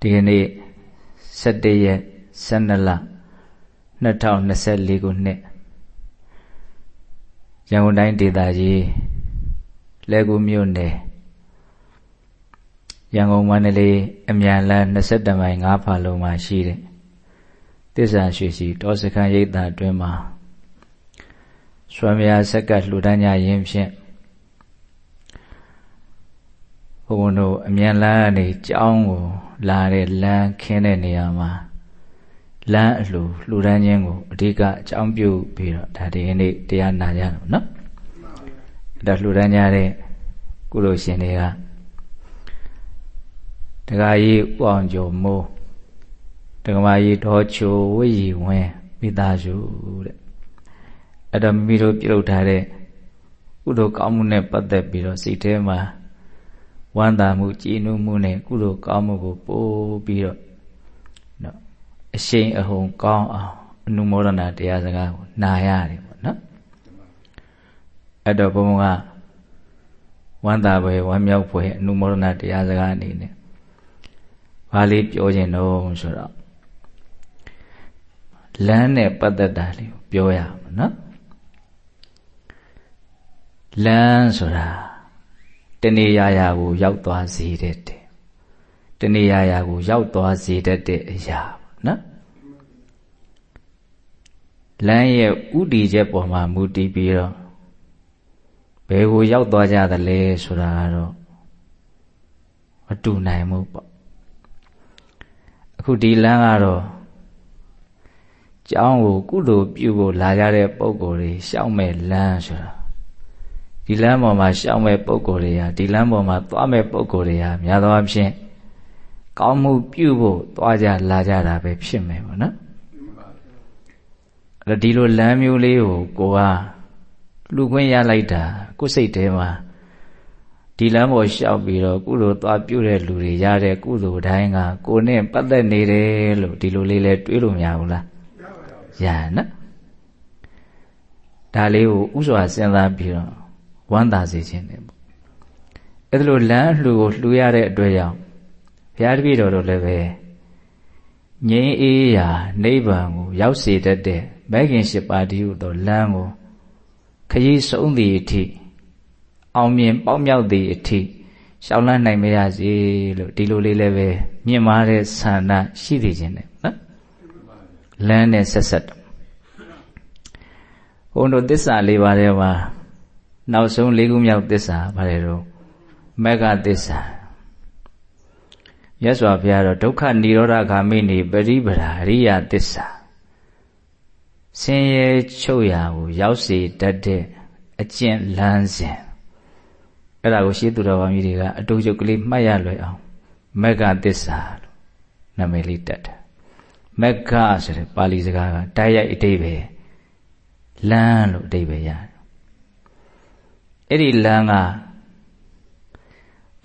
ဒီကနေ့17ရက်12လ2024ခုနှစ်ရန်ကုန်တိုင်းဒေသကြီးလဲကူမြို့နယ်ရန်ကုန်မန္တလေးအမြန်လမ်း22မိုင်5ဖာလုံမှာရှိတဲ့သစ္စာရွှေစီတောစခန်းရိပ်သာအတွင်းမှာဆွမ်းမြာဆက်ကလှူဒန်းကြရင်းဖြင့်ဘုန်းတို့အမြန်လမ်းကနေကျောင်းကိုလာတဲ့လမ်းခင်းတဲ့နေရာမှာလမ်းအလှူဒန်းခြင်းကိုအဓိကအကြောင်းပြုပြီးတော့ဒါဒီနေ့တရားနာကြတော့နော်ဒါလှူဒန်းကြတဲ့ကုသိုလ်ရှင်တွေကတက္ကကြီးဦးအောင်ကျော်မိုးတက္ကမကြီးဒေါ်ချိုဝိရီဝင်းမိသားစုတဲ့အဲ့တော့မိတို့ပြုလုပ်ထားတဲ့ကုသိုလ်ကောင်းမှုနဲ့ပတ်သက်ပြီးတော့စိတ်ထဲမှာဝမ်းသာမှုကြည်နူးမှုနဲ့ကုသိုလ်ကောင်းမှုကိုပို့ပြီးတော့နော်အရှိန်အဟုန်ကောင်းအောင်အနုမောဒနာတရားစကားကိုနာရတယ်ပေါ့နော်အဲ့တော့ဘုံကဝမ်းသာပဲဝမ်းမြောက်ဖွယ်အနုမောဒနာတရားစကားအနေနဲ့ဘာလေးပြောခြင်းတော့ဆိုတော့လမ်းနဲ့ပတ်သက်တာလေးကိုပြောရမှာနော်လမ်းဆိုတာတဏှာရာကိုရောက်သွားစေတတ်တယ်တဏှာရာကိုရောက်သွားစေတတ်တဲ့အရာနော်လမ်းရဲ့ဥတီချက်ပေါ်မှာမူတည်ပြီးတော့ဘယ်ကိုရောက်သွားကြသလဲဆိုတာကတော့မတူနိုင်ဘူးပေါ့အခုဒီလမ်းကတော့ကျောင်းကိုကုသိုလ်ပြုဖို့လာကြတဲ့ပုဂ္ဂိုလ်တွေရှောက်မဲ့လမ်းဆိုတာဒီလမ်းပေါ်မှာရှောက်မဲ့ပုဂ္ဂိုလ်တွေဟာဒီလမ်းပေါ်မှာသွားမဲ့ပုဂ္ဂိုလ်တွေဟာများသောအားဖြင့်ကောင်းမှုပြုဖို့သွားကြလာကြတာပဲဖြစ်မယ်ပေါ့နော်အဲ့ဒီလိုလမ်းမျိုးလေးကိုကလူခွင့်ရလိုက်တာကိုယ်စိတ်ထဲမှာဒီလမ်းပေါ်ရှောက်ပြီးတော့ကုသိုလ်သွားပြုတဲ့လူတွေရတဲ့ကုသိုလ်တိုင်းကကိုယ်နဲ့ပတ်သက်နေတယ်လို့ဒီလိုလေးလဲတွေးလို့မရဘူးလားရနော်ဒါလေးကိုဥစွာစဉ်းစားပြီးတော့ဝမ်းသာစေခြင်းတယ်ပေါ့အဲ့ဒါလိုလမ်းလှူကိုလှူရတဲ့အတွက်ကြောင့်ဘုရားတပည့်တော်တို့လည်းပဲငြိမ်းအေးရာနိဗ္ဗာန်ကိုရောက်စေတတ်တဲ့မဲခင်၈ပါးတည်းဟူသောလမ်းကိုခရီးဆုံးသည့်အထိအောင်မြင်ပေါက်မြောက်သည့်အထိရှောင်လန်းနိုင်မရစေလို့ဒီလိုလေးလည်းပဲမြင့်မားတဲ့ဆန္ဒရှိသေးခြင်းနဲ့နော်လမ်းနဲ့ဆက်ဆက်ဘုန်းတို့သစ္စာ၄ပါးထဲမှာနောက်ဆုံး၄ခုမြောက်သစ္စာပါတယ်တော့မဂ္ဂသစ္စာမြတ်စွာဘုရားတော့ဒုက္ခនិရောဓဂာမိနိပရိပဒာအရိယသစ္စာဆင်းရဲချုပ်ရာကိုရောက်စေတတ်တဲ့အကျင့်လမ်းစဉ်အဲ့ဒါကိုရှင်းသူတော်ဘာကြီးတွေကအတူချုပ်ကလေးမှတ်ရလွယ်အောင်မဂ္ဂသစ္စာလို့နာမည်လေးတက်တယ်မဂ္ဂဆိုတဲ့ပါဠိစကားကတိုက်ရိုက်အဓိပ္ပာယ်လမ်းလို့အဓိပ္ပာယ်ရတယ်အဲ့ဒီလမ်းက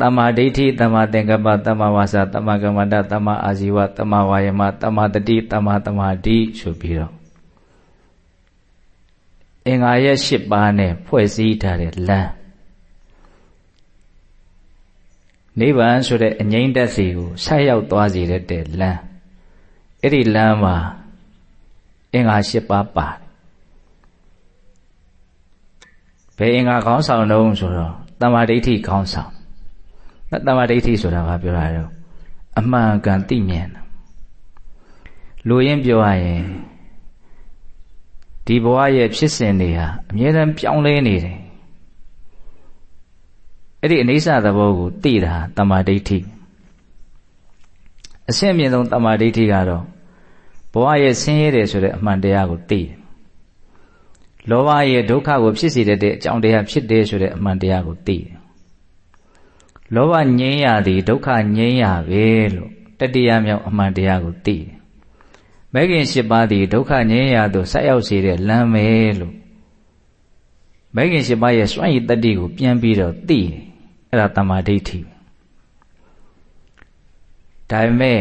သမ္မာဒိဋ္ဌိသမ္မာသင်္ကပ္ပသမ္မာဝါစာသမ္မာကမ္မန္တသမ္မာအာဇီဝသမ္မာဝါယမသမ္မာတတိသမ္မာသမာဓိဆိုပြီးတော့အင်္ဂါရဲ့၈ပါးနဲ့ဖွဲ့စည်းထားတဲ့လမ်းနိဗ္ဗာန်ဆိုတဲ့အငြိမ့်သက်စီကိုဆက်ရောက်သွားစေတဲ့လမ်းအဲ့ဒီလမ်းမှာအင်္ဂါ၈ပါးပါတယ်ဘယ်အင်္ဂါခေါင်းဆောင်တုံးဆိုတော့တမ္မာဒိဋ္ဌိခေါင်းဆောင်တမ္မာဒိဋ္ဌိဆိုတာကပြောတာတော့အမှန်ကန်သိမြင်တာလူရင်းပြောရရင်ဒီဘဝရဲ့ဖြစ်စဉ်တွေဟာအမြဲတမ်းပြောင်းလဲနေတယ်အဲ့ဒီအနိစ္စသဘောကိုသိတာတမ္မာဒိဋ္ဌိအဆင့်အမြင့်ဆုံးတမ္မာဒိဋ္ဌိကတော့ဘဝရဲ့ဆင်းရဲတယ်ဆိုတဲ့အမှန်တရားကိုသိတယ်လောဘရဲ့ဒုက္ခကိုဖြစ်စေတဲ့အကြောင်းတရားဖြစ်တယ်ဆိုတဲ့အမှန်တရားကိုသိတယ်လောဘငြိမ်းရသည်ဒုက္ခငြိမ်းရပဲလို့တတိယမြောက်အမှန်တရားကိုသိတယ်မဲခင်၈ပါးသည်ဒုက္ခငြိမ်းရသို့ဆက်ရောက်စေတဲ့လမ်းပဲလို့မဲခင်၈ပါးရဲ့စွမ်းရည်တတ္တိကိုပြန်ပြီးတော့သိတယ်အဲ့ဒါတမ္မာဒိဋ္ဌိဒါပေမဲ့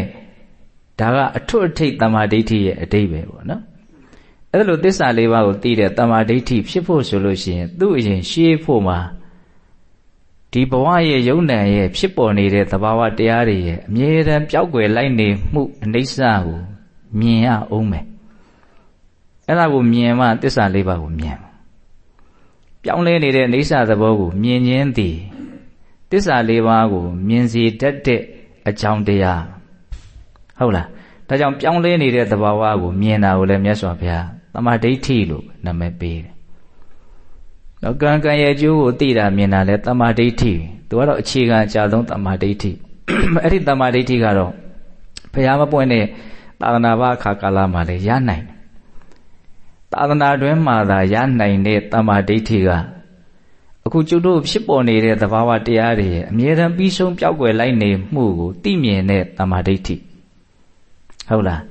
ဒါကအထွတ်အထိပ်တမ္မာဒိဋ္ဌိရဲ့အဓိပ္ပာယ်ပေါ့နော်အဲ့ဒါလိုသစ္စာ၄ပါးကိုသိတဲ့တမ္မာဒိဋ္ဌိဖြစ်ဖို့ဆိုလို့ရှိရင်သူ့အရင်ရှင်းဖို့မှာဒ ဒီဘဝရဲ့ယုံနံရဲ့ဖြစ်ပေါ်နေတဲ့သဘာဝတရားတွေရဲ့အမြဲတမ်းပျောက်ကွယ်လိုက်နေမှုအနိစ္စကိုမြင်ရအောင်မယ်အဲ့ဒါကိုမြင်မှသစ္စာလေးပါးကိုမြင်ပြောင်းလဲနေတဲ့အနိစ္စသဘောကိုမြင်ခြင်းသည်သစ္စာလေးပါးကိုမြင်စေတတ်တဲ့အကြောင်းတရားဟုတ်လားဒါကြောင့်ပြောင်းလဲနေတဲ့သဘာဝကိုမြင်တာကိုလည်းမြတ်စွာဘုရားသမာဓိဋ္ဌိလို့နာမည်ပေးတယ်။ကံကံရဲ့အကျိုးကိုသိတာမြင်တာလဲသမာဓိဋ္ဌိသူကတော့အခြေခံအကြဆုံးသမာဓိဋ္ဌိအဲ့ဒီသမာဓိဋ္ဌိကတော့ဘုရားမပွင့်တဲ့သာသနာ့ဘာအခါကာလမှာလည်းရနိုင်တယ်။သာသနာတွင်မှာသာရနိုင်တဲ့သမာဓိဋ္ဌိကအခုကျုပ်တို့ဖြစ်ပေါ်နေတဲ့သဘာဝတရားတွေရဲ့အမြဲတမ်းပြီးဆုံးပျောက်ကွယ်လိုက်နေမှုကိုသိမြင်တဲ့သမာဓိဋ္ဌိဟုတ်လား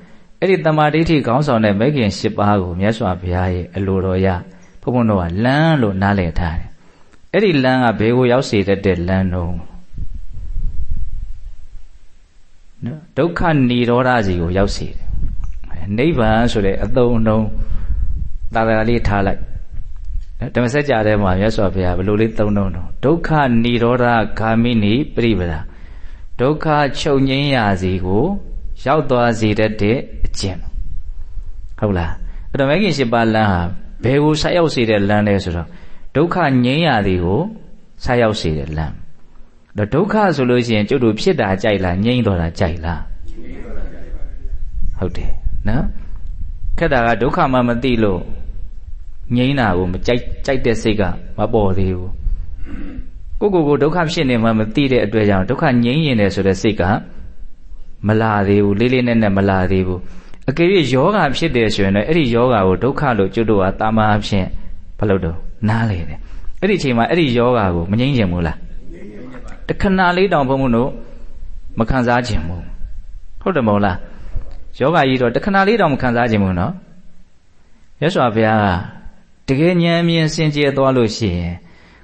အဲ့ဒီသမာဓိဋ္ဌိခေါင်းဆောင်တဲ့မဂ်ခင်၈ပါးကိုမြတ်စွာဘုရားရဲ့အလိုတော်ရဘုန်းဘုန်းတို့ကလမ်းလို့နားလည်ထားတယ်အဲ့ဒီလမ်းကဘယ်ကိုရောက်စေတတ်တဲ့လမ်းတော့နော်ဒုက္ခនិရောဓစီကိုရောက်စေတယ်နိဗ္ဗာန်ဆိုတဲ့အသုံးအနှုန်းသာသနာလေးထားလိုက်ဓမ္မစကြာထဲမှာမြတ်စွာဘုရားဘယ်လိုလေးသုံးတော့ဒုက္ခនិရောဓဂာမိနိပရိပဒဒုက္ခချုပ်ငြိမ်းရာစီကိုရောက်သွားစေတတ်တဲ့အကျင့်ဟုတ်လားအဲ့တော့မဂ်ခင်၈ပါးလမ်းဟာဘယ်ကိုဆက်ရောက်စေတဲ့လမ်းလဲဆိုတော့ဒုက္ခငြိမ်းရာစီကိုဆက်ရောက်စေတဲ့လမ်းတော့ဒုက္ခဆိုလို့ရှိရင်ကျုပ်တို့ဖြစ်တာကြိုက်လားငြိမ်းသွားတာကြိုက်လားဟုတ်တယ်နော်ခက်တာကဒုက္ခမှမသိလို့ငြိမ်းတာကိုမကြိုက်တဲ့စိတ်ကမပေါ်သေးဘူးကိုဒုက္ခဖြစ်နေမှမသိတဲ့အတွက်ကြောင့်ဒုက္ခငြိမ်းရင်တယ်ဆိုတဲ့စိတ်ကမလာသေးဘူးလေးလေးနက်နက်မလာသေးဘူးအကယ်၍ယောဂဖြစ်တယ်ဆိုရင်လည်းအဲ့ဒီယောဂကိုဒုက္ခလို့ကျွတ်တော့တာမန်အဖြစ်ဘယ်လိုတော့နားလေတယ်အဲ့ဒီအချိန်မှာအဲ့ဒီယောဂကိုမငြိမ်းချင်ဘူးလားတခဏလေးတောင်ဘုံဘုံတို့မခံစားချင်ဘူးဟုတ်တယ်မဟုတ်လားယောဂကြီးတော့တခဏလေးတောင်မခံစားချင်ဘူးနော်မြတ်စွာဘုရားကတကယ်ဉာဏ်မြင်စင်ကြယ်သွားလို့ရှိရင်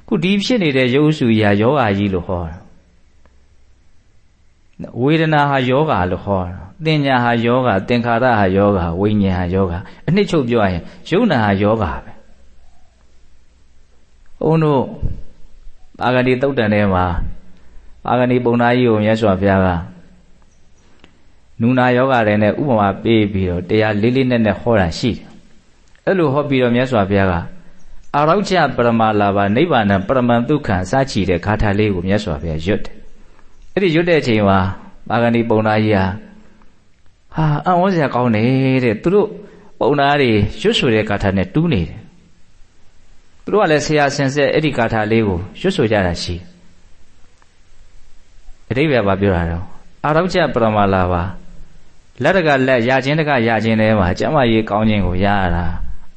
ခုဒီဖြစ်နေတဲ့ရုပ်စုရာယောဂကြီးလို့ဟောတာဝေဒနာဟာယောဂလို့ဟောတာသင်ညာဟာယောဂသင်္ခါရဟာယောဂဝိညာဉ်ဟာယောဂအနှစ်ချုပ်ပြောရင်ယုံနာဟာယောဂပဲဘုန်းတို့ပါဂဏိသုတ်တန်ထဲမှာပါဂဏိပုံနာကြီးကိုမြတ်စွာဘုရားကနူနာယောဂတွေနဲ့ဥပမာပေးပြီးတော့တရားလေးလေးနက်နက်ဟောတာရှိတယ်အဲ့လိုဟောပြီးတော့မြတ်စွာဘုရားကအာရောချပရမလာဘနိဗ္ဗာန်ပရမန်ဒုက္ခံစချီတဲ့ဂါထာလေးကိုမြတ်စွာဘုရားရွတ်တယ်အဲ့ဒီရွတ်တဲ့အချိန်မှာပါဂဏိပုံနာကြီးဟာအံ့ဩစရာကောင်းတယ်တဲ့သူတို့ပုံနာတွေရွတ်ဆိုတဲ့ဂါထာနဲ့တူးနေတယ်သူတို့ကလည်းဆရာဆင်ဆက်အဲ့ဒီဂါထာလေးကိုရွတ်ဆိုကြတာရှိအတိပ္ပယ်ဘာပြောတာတော့အာရောချပရမလာဘလက်တကလက်ရခြင်းတကရခြင်းထဲမှာကျမ်းမာရေးကောင်းခြင်းကိုရရတာ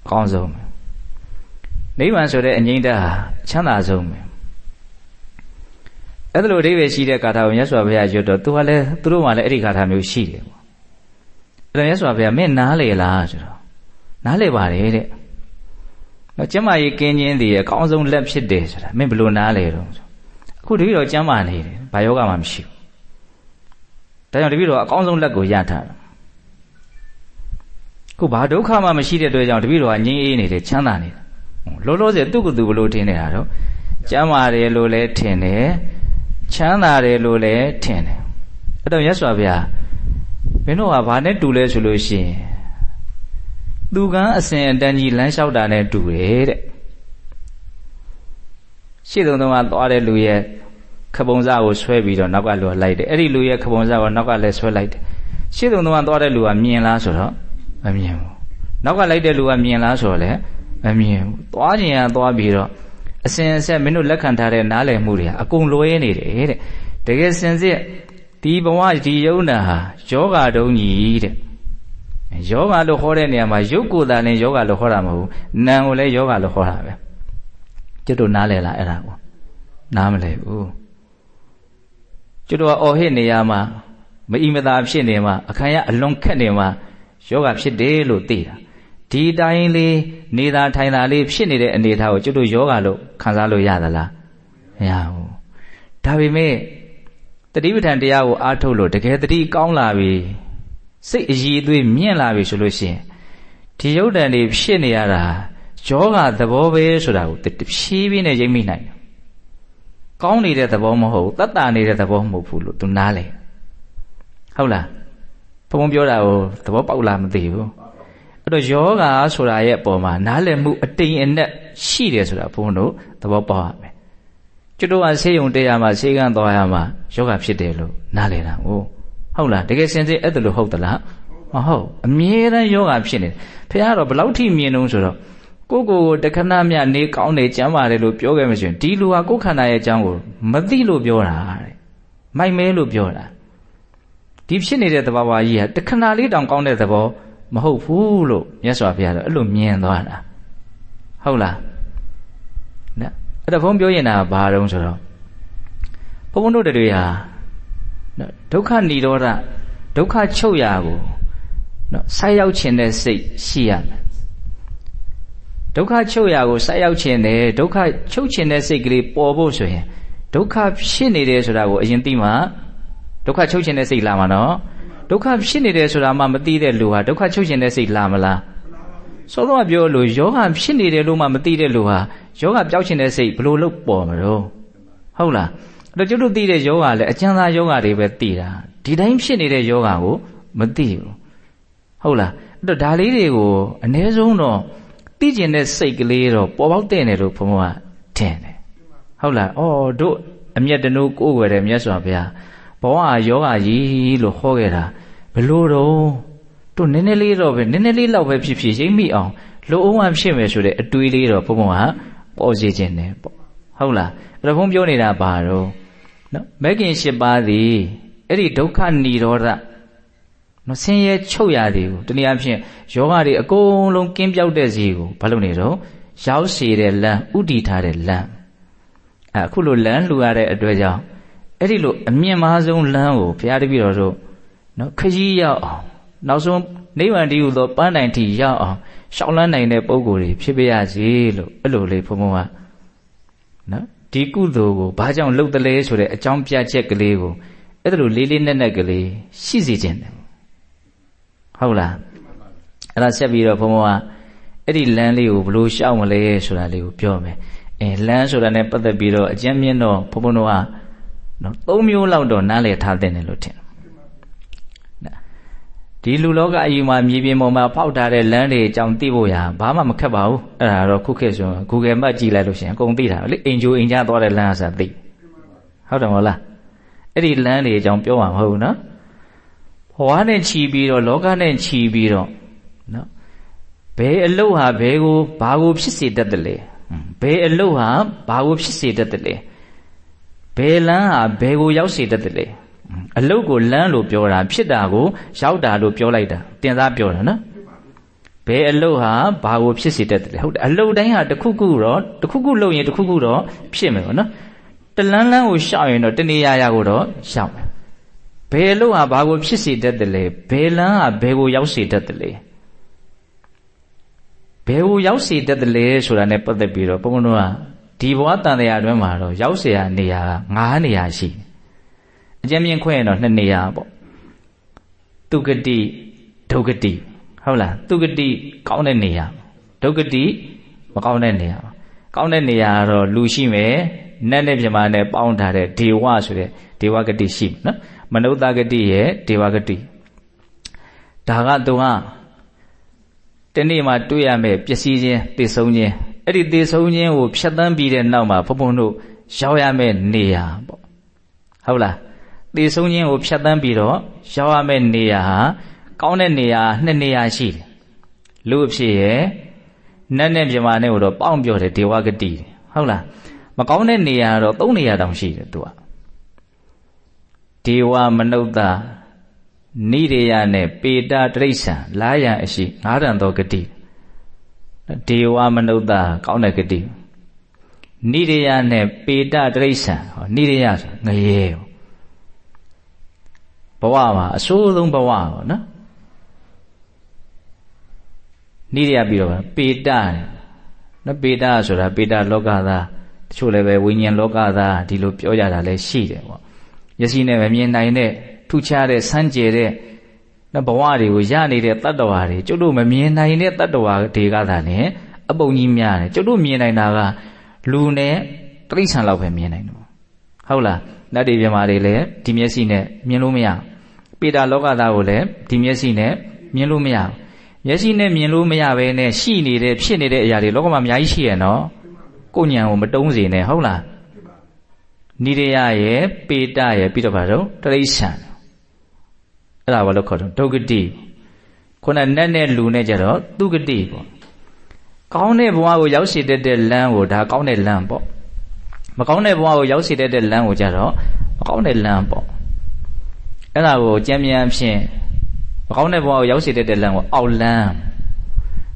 အကောင်းဆုံးပဲနိဗ္ဗာန်ဆိုတဲ့အငြိမ့်တက်ဟာချမ်းသာဆုံးပဲအဲ့ဒါလိုအဓိပ္ပာယ်ရှိတဲ့ဂါထာကိုမြတ်စွာဘုရားရွတ်တော့သူကလည်းသူတို့မှလည်းအဲ့ဒီဂါထာမျိုးရှိတယ်ပေါ့အဲ့ဒါမြတ်စွာဘုရားမင်းနားလေလားဆိုတော့နားလေပါတယ်တဲ့နော်ကျမ်းမာရေးကင်းခြင်းတည်းအကောင်းဆုံးလက်ဖြစ်တယ်ဆိုတာမင်းဘယ်လိုနားလေတော့အခုတပည့်တော်ကျမ်းမာနေတယ်ဘာယောဂမှမရှိဘူးဒါကြောင့်တပည့်တော်အကောင်းဆုံးလက်ကိုရထားတယ်ခုဘာဒုက္ခမှမရှိတဲ့အတွက်ကြောင့်တပည့်တော်ကငြိမ်းအေးနေတယ်ချမ်းသာနေတယ်လောလောဆယ်သူ့ကိုယ်သူဘလို့ထင်နေတာတော့ကျမ်းမာတယ်လို့လည်းထင်တယ်ချမ်းသာတယ်လို့လည်းထင်တယ်အဲ့တော့မြတ်စွာဘုရားမင်းတို့ကဘာနဲ့တူလဲဆိုလို့ရှိရင်သူကန်းအစဉ်အတန်းကြီးလမ်းလျှောက်တာနဲ့တူတယ်တဲ့ရှေ့တုန်းကသွားတဲ့လူရဲ့ခပုံစကိုဆွဲပြီးတော့နောက်ကလူကလိုက်တယ်အဲ့ဒီလူရဲ့ခပုံစကိုနောက်ကလည်းဆွဲလိုက်တယ်ရှေ့တုန်းကသွားတဲ့လူကမြင်လားဆိုတော့မမြင်ဘူးနောက်ကလိုက်တဲ့လူကမြင်လားဆိုတော့လည်းမမြင်ဘူးသွားခြင်းကသွားပြီးတော့အစဉ်အဆက်မင်းတို့လက်ခံထားတဲ့နားလည်မှုတွေဟာအကုန်လွဲနေတယ်တဲ့တကယ်စင်စစ်ဒီဘဝဒီယုံနာဟာယောဂတုံးကြီးတဲ့ယောဂလို့ခေါ်တဲ့နေရာမှာရုပ်ကိုယ်သာလည်းယောဂလို့ခေါ်တာမဟုတ်ဘူးနာမ်ကိုလည်းယောဂလို့ခေါ်တာပဲကျွတ်တို့နားလည်လားအဲ့ဒါကိုနားမလည်ဘူးကျွတ်တို့ကအော်ဟစ်နေရမှာမအီမသာဖြစ်နေမှာအခါရအလွန်ခက်နေမှာယောဂဖြစ်တယ်လို့သိတာဒီတိုင်းလေးနေတာထိုင်တာလေးဖြစ်နေတဲ့အနေအထားကိုကျွတ်တို့ယောဂလို့ခံစားလို့ရသလားမရဘူးဒါပေမဲ့တတိပဋ္ဌာန်တရားကိုအားထုတ်လို့တကယ်တတိကောင်းလာပြီစိတ်အည်အသွေးမြင့်လာပြီဆိုလို့ရှိရင်ဒီယုတ်တန်တွေဖြစ်နေရတာယောဂသဘောပဲဆိုတာကိုတဖြည်းဖြည်းနဲ့ရိပ်မိနိုင်တယ် ကောင်းနေတဲ့သဘောမဟုတ်တတ်တာနေတဲ့သဘောမဟုတ်ဘူးလို့သူနားလေဟုတ်လားဘုံပြောတာကိုသဘောပေါက်လားမသိဘူးအဲ့တော့ယောဂဆိုတာရဲ့အပေါ်မှာနားလည်မှုအတိမ်အနက်ရှိတယ်ဆိုတာဘုံတို့သဘောပေါက်ရမယ်ကျွတ်တော့ဆေးရုံတက်ရမှာဆေးကန်းသွားရမှာယောဂဖြစ်တယ်လို့နားလည်တာဟုတ်လားတကယ်စင်စစ်အဲ့ဒါလို့ဟုတ်သလားမဟုတ်အမြဲတမ်းယောဂဖြစ်နေတယ်ဖခင်ကတော့ဘယ်လောက်ထိမြင်တော့ဆိုတော့ကိုတခဏမြနေကောင်းနေကြမ်းပါတယ်လို့ပြောခဲ့မှဆိုရင်ဒီလူဟာကိုယ်ခန္ဓာရဲ့အကြောင်းကိုမသိလို့ပြောတာတဲ့မိုက်မဲလို့ပြောတာဒီဖြစ်နေတဲ့သဘာဝကြီးဟာတခဏလေးတောင်ကောင်းတဲ့သဘောမဟုတ်ဘူးလို့မြတ်စွာဘုရားတော့အဲ့လိုမြင်သွားတာဟုတ်လားနော်အဲ့တော့ဘုန်းပြောရင်တာဘာတုံးဆိုတော့ဘုန်းတို့တွေဟာနော်ဒုက္ခនិရောဓဒုက္ခချုပ်ရာကိုနော်ဆိုက်ရောက်ခြင်းတဲ့စိတ်ရှိရမယ်ဒုက္ခချုပ်ရာကိုဆိုက်ရောက်ခြင်းနဲ့ဒုက္ခချုပ်ခြင်းတဲ့စိတ်ကလေးပေါ်ဖို့ဆိုရင်ဒုက္ခဖြစ်နေတယ်ဆိုတာကိုအရင်သိမှဒုက္ခချုပ်ခြင်းတဲ့စိတ်လာမှာနော်ဒုက္ခဖြစ်နေတယ်ဆိုတာမှမသိတဲ့လူဟာဒုက္ခချုပ်ခြင်းတဲ့စိတ်လာမလားစောတော့ပြောလို့ယောဂဖြစ်နေတယ်လို့မှမသိတဲ့လူဟာယောဂပျောက်ခြင်းတဲ့စိတ်ဘလို့လို့ပေါ်မလို့ဟုတ်လားအဲ့တော့ကျုပ်တို့သိတဲ့ယောဂလည်းအကျဉ်းသားယောဂတွေပဲသိတာဒီတိုင်းဖြစ်နေတဲ့ယောဂကိုမသိဘူးဟုတ်လားအဲ့တော့ဒါလေးတွေကိုအ ਨੇ ဆုံးတော့သိကျင်တဲ့စိတ်ကလေးတော့ပေါ်ပေါက်တဲ့နေလို့ဘုံကထင်တယ်ဟုတ်လားအော်တို့အမျက်တနိုးကိုးွယ်တယ်မြတ်စွာဘုရားဘဝယောဂကြီးလို့ဟောခဲ့တာဘလို့တော့တို့နည်းနည်းလေးတော့ပဲနည်းနည်းလေးလောက်ပဲဖြစ်ဖြစ်ရိပ်မိအောင်လိုအောင်မှဖြစ်မယ်ဆိုတဲ့အတွေးလေးတော့ဘုံကပေါ်စေခြင်းတယ်ပေါ့ဟုတ်လားအဲ့တော့ဘုံပြောနေတာဘာတော့နော်မဂ်ကင်၈ပါးသည်အဲ့ဒီဒုက္ခនិရောဓနော်ဆင်းရဲချုပ်ရသည်ကိုတနည်းအားဖြင့်ယောဂတွေအကုန်လုံးကင်းပြောက်တဲ့စီကိုဘာလို့နေတော့ရောက်စေတဲ့လမ်းဥတည်ထားတဲ့လမ်းအခုလိုလမ်းလှူရတဲ့အတွက်ကြောင့်အဲ့ဒီလိုအမြင့်မားဆုံးလမ်းကိုဘုရားတပည့်တော်တို့နော်ခရီးရောက်အောင်နောက်ဆုံးနိဗ္ဗာန်တည်းဟူသောပန်းတိုင်ထိရောက်အောင်ရှောက်လန်းနိုင်တဲ့ပုဂ္ဂိုလ်တွေဖြစ်ပါရစေလို့အဲ့လိုလေးဘုံဘုံကနော်ဒီကုသိုလ်ကိုဘာကြောင့်လုပ်တယ်လဲဆိုတဲ့အကြောင်းပြချက်ကလေးကိုအဲ့ဒါလိုလေးလေးနက်နက်ကလေးရှိစေခြင်းတယ်ဟုတ်လားအဲ့ဒါဆက်ပြီးတော့ဘုံဘုံကအဲ့ဒီလမ်းလေးကိုဘလို့ရှောက်မလဲဆိုတာလေးကိုပြောမယ်လမ်းဆိုတာနဲ့ပတ်သက်ပြီးတော့အကျဉ်းမြင့်တော့ဘုံဘုံတို့ကနော်၃မျိုးလောက်တော့နားလည်ထားတဲ့တယ်လို့ထင်ဒီလူလောကအယူမှာမြေပြင်ပေါ်မှာဖောက်ထားတဲ့လမ်းတွေအကြောင်းသိဖို့ရာဘာမှမခက်ပါဘူးအဲ့ဒါတော့ခုခေတ်ဆို Google Map ကြည့်လိုက်လို့ရှိရင်အကုန်သိတာလေအိမ်ကျိုးအိမ်ကြားသွားတဲ့လမ်းဆိုတာသိဟုတ်တယ်မဟုတ်လားအဲ့ဒီလမ်းတွေအကြောင်းပြောမှာမဟုတ်ဘူးနော်ဘဝနဲ့ချီပြီးတော့လောကနဲ့ချီပြီးတော့နော်ဘယ်အလုပ်ဟာဘယ်ကိုဘာကိုဖြစ်စေတတ်တယ်လဲဘယ်အလုပ်ဟာဘာကိုဖြစ်စေတတ်တယ်လဲဘယ်လမ်းဟာဘယ်ကိုရောက်စေတတ်တယ်လဲအလုတ်ကိုလမ်းလို့ပြောတာဖြစ်တာကိုရောက်တာလို့ပြောလိုက်တာတင်စားပြောတာနော်ဘယ်အလုတ်ဟာဘာကိုဖြစ်စေတတ်တယ်ဟုတ်တယ်အလုတ်တိုင်းဟာတစ်ခုခုတော့တစ်ခုခုလုပ်ရင်တစ်ခုခုတော့ဖြစ်မယ်ပေါ့နော်တလန်းလန်းကိုရှောက်ရင်တော့တနေရာရာကိုတော့ရှောက်မယ်ဘယ်အလုတ်ဟာဘာကိုဖြစ်စေတတ်တယ်လဲဘယ်လမ်းဟာဘယ်ကိုရောက်စေတတ်တယ်လဲဘယ်ကိုရောက်စေတတ်တယ်လဲဆိုတာ ਨੇ ပတ်သက်ပြီးတော့ဘုန်းဘုန်းတို့ကဒီဘဝတန်တရားအတွင်းမှာတော့ရောက်เสียနေရာက9နေရာရှိတယ်အကျဉ်းမြင့်ခွဲရင်တော့2နေရာပေါ့သူဂတိဒုက္ခတိဟုတ်လားသူဂတိကောင်းတဲ့နေရာဒုက္ခတိမကောင်းတဲ့နေရာကောင်းတဲ့နေရာကတော့လူရှိမယ်နတ်နဲ့ပြမနဲ့ပေါင်းထားတဲ့ဒေဝဆိုတဲ့ဒေဝဂတိရှိမယ်နော်မနုဿဂတိရဲ့ဒေဝဂတိဒါကသူကတနေ့မှတွေ့ရမယ်ပျက်စီးခြင်းသိဆုံးခြင်းအဲ့ဒီသိဆုံးခြင်းကိုဖြတ်သန်းပြီးတဲ့နောက်မှာဘုံဘုံတို့ရောက်ရမယ့်နေရာပေါ့ဟုတ်လားသိဆုံးခြင်းကိုဖြတ်သန်းပြီးတော့ရောက်ရမယ့်နေရာဟာကောင်းတဲ့နေရာ2နေရာရှိတယ်လူအဖြစ်ရဲ့နတ်နဲ့ပြမနဲ့ကိုတော့ပေါင်းပြောတယ်ဒေဝဂတိဟုတ်လားမကောင်းတဲ့နေရာတော့3နေရာတောင်ရှိတယ်သူကဒေဝမနုဿနိရေယနဲ့ပေတတိရစ္ဆာန်လာရန်အရှိ9တန်သောဂတိဒေဝမနုဿကောင်းတဲ့ဂတိနိရေယနဲ့ပေတတိရစ္ဆာန်ဟောနိရေယဆိုငရဲဘဝမှာအဆိုးဆုံးဘဝပေါ့နော်နိရေယပြီးတော့ပေတနော်ပေတဆိုတာပေတလောကသားတချို့လည်းပဲဝိညာဉ်လောကသားဒီလိုပြောကြတာလည်းရှိတယ်ပေါ့မျက်စိနဲ့မမြင်နိုင်တဲ့ထူးခြားတဲ့စမ်းကြယ်တဲ့ဘဝတွေကိုရနေတဲ့တတ္တဝါတွေကျုပ်တို့မမြင်နိုင်တဲ့တတ္တဝါတွေကသာလည်းအပုံကြီးများတယ်ကျုပ်တို့မြင်နိုင်တာကလူနဲ့တိရစ္ဆာန်လောက်ပဲမြင်နိုင်တယ် ဟုတ်လားနတ်တွေပြမာတွေလည်းဒီမျက်စိနဲ့မြင်လို့မရပေတာလောကသားကိုလည်းဒီမျက်စိနဲ့မြင်လို့မရမျက်စိနဲ့မြင်လို့မရဘဲနဲ့ရှိနေတဲ့ဖြစ်နေတဲ့အရာတွေလောကမှာအများကြီးရှိရနော်ကိုဉာဏ်ကိုမတုံးစေနဲ့ဟုတ်လားနိရိယရဲ့ပေတရဲ့ပြီးတော့ဘာလို့တရိစ္ဆာန်အဲ့ဒါဘာလို့ခေါ်တော့ဒုက္ခတိခုနနတ်နဲ့လူနဲ့ကြတော့သူဂတိပေါ့ကောင်းတဲ့ဘဝကိုရောက်စေတတ်တဲ့လမ်းကိုဒါကောင်းတဲ့လမ်းပေါ့မကောင်းတဲ့ဘဝကိုရောက်စေတတ်တဲ့လမ်းကိုကြတော့မကောင်းတဲ့လမ်းပေါ့အဲ့ဒါကိုကြံမြန်ဖြင့်မကောင်းတဲ့ဘဝကိုရောက်စေတတ်တဲ့လမ်းကိုအောက်လမ်း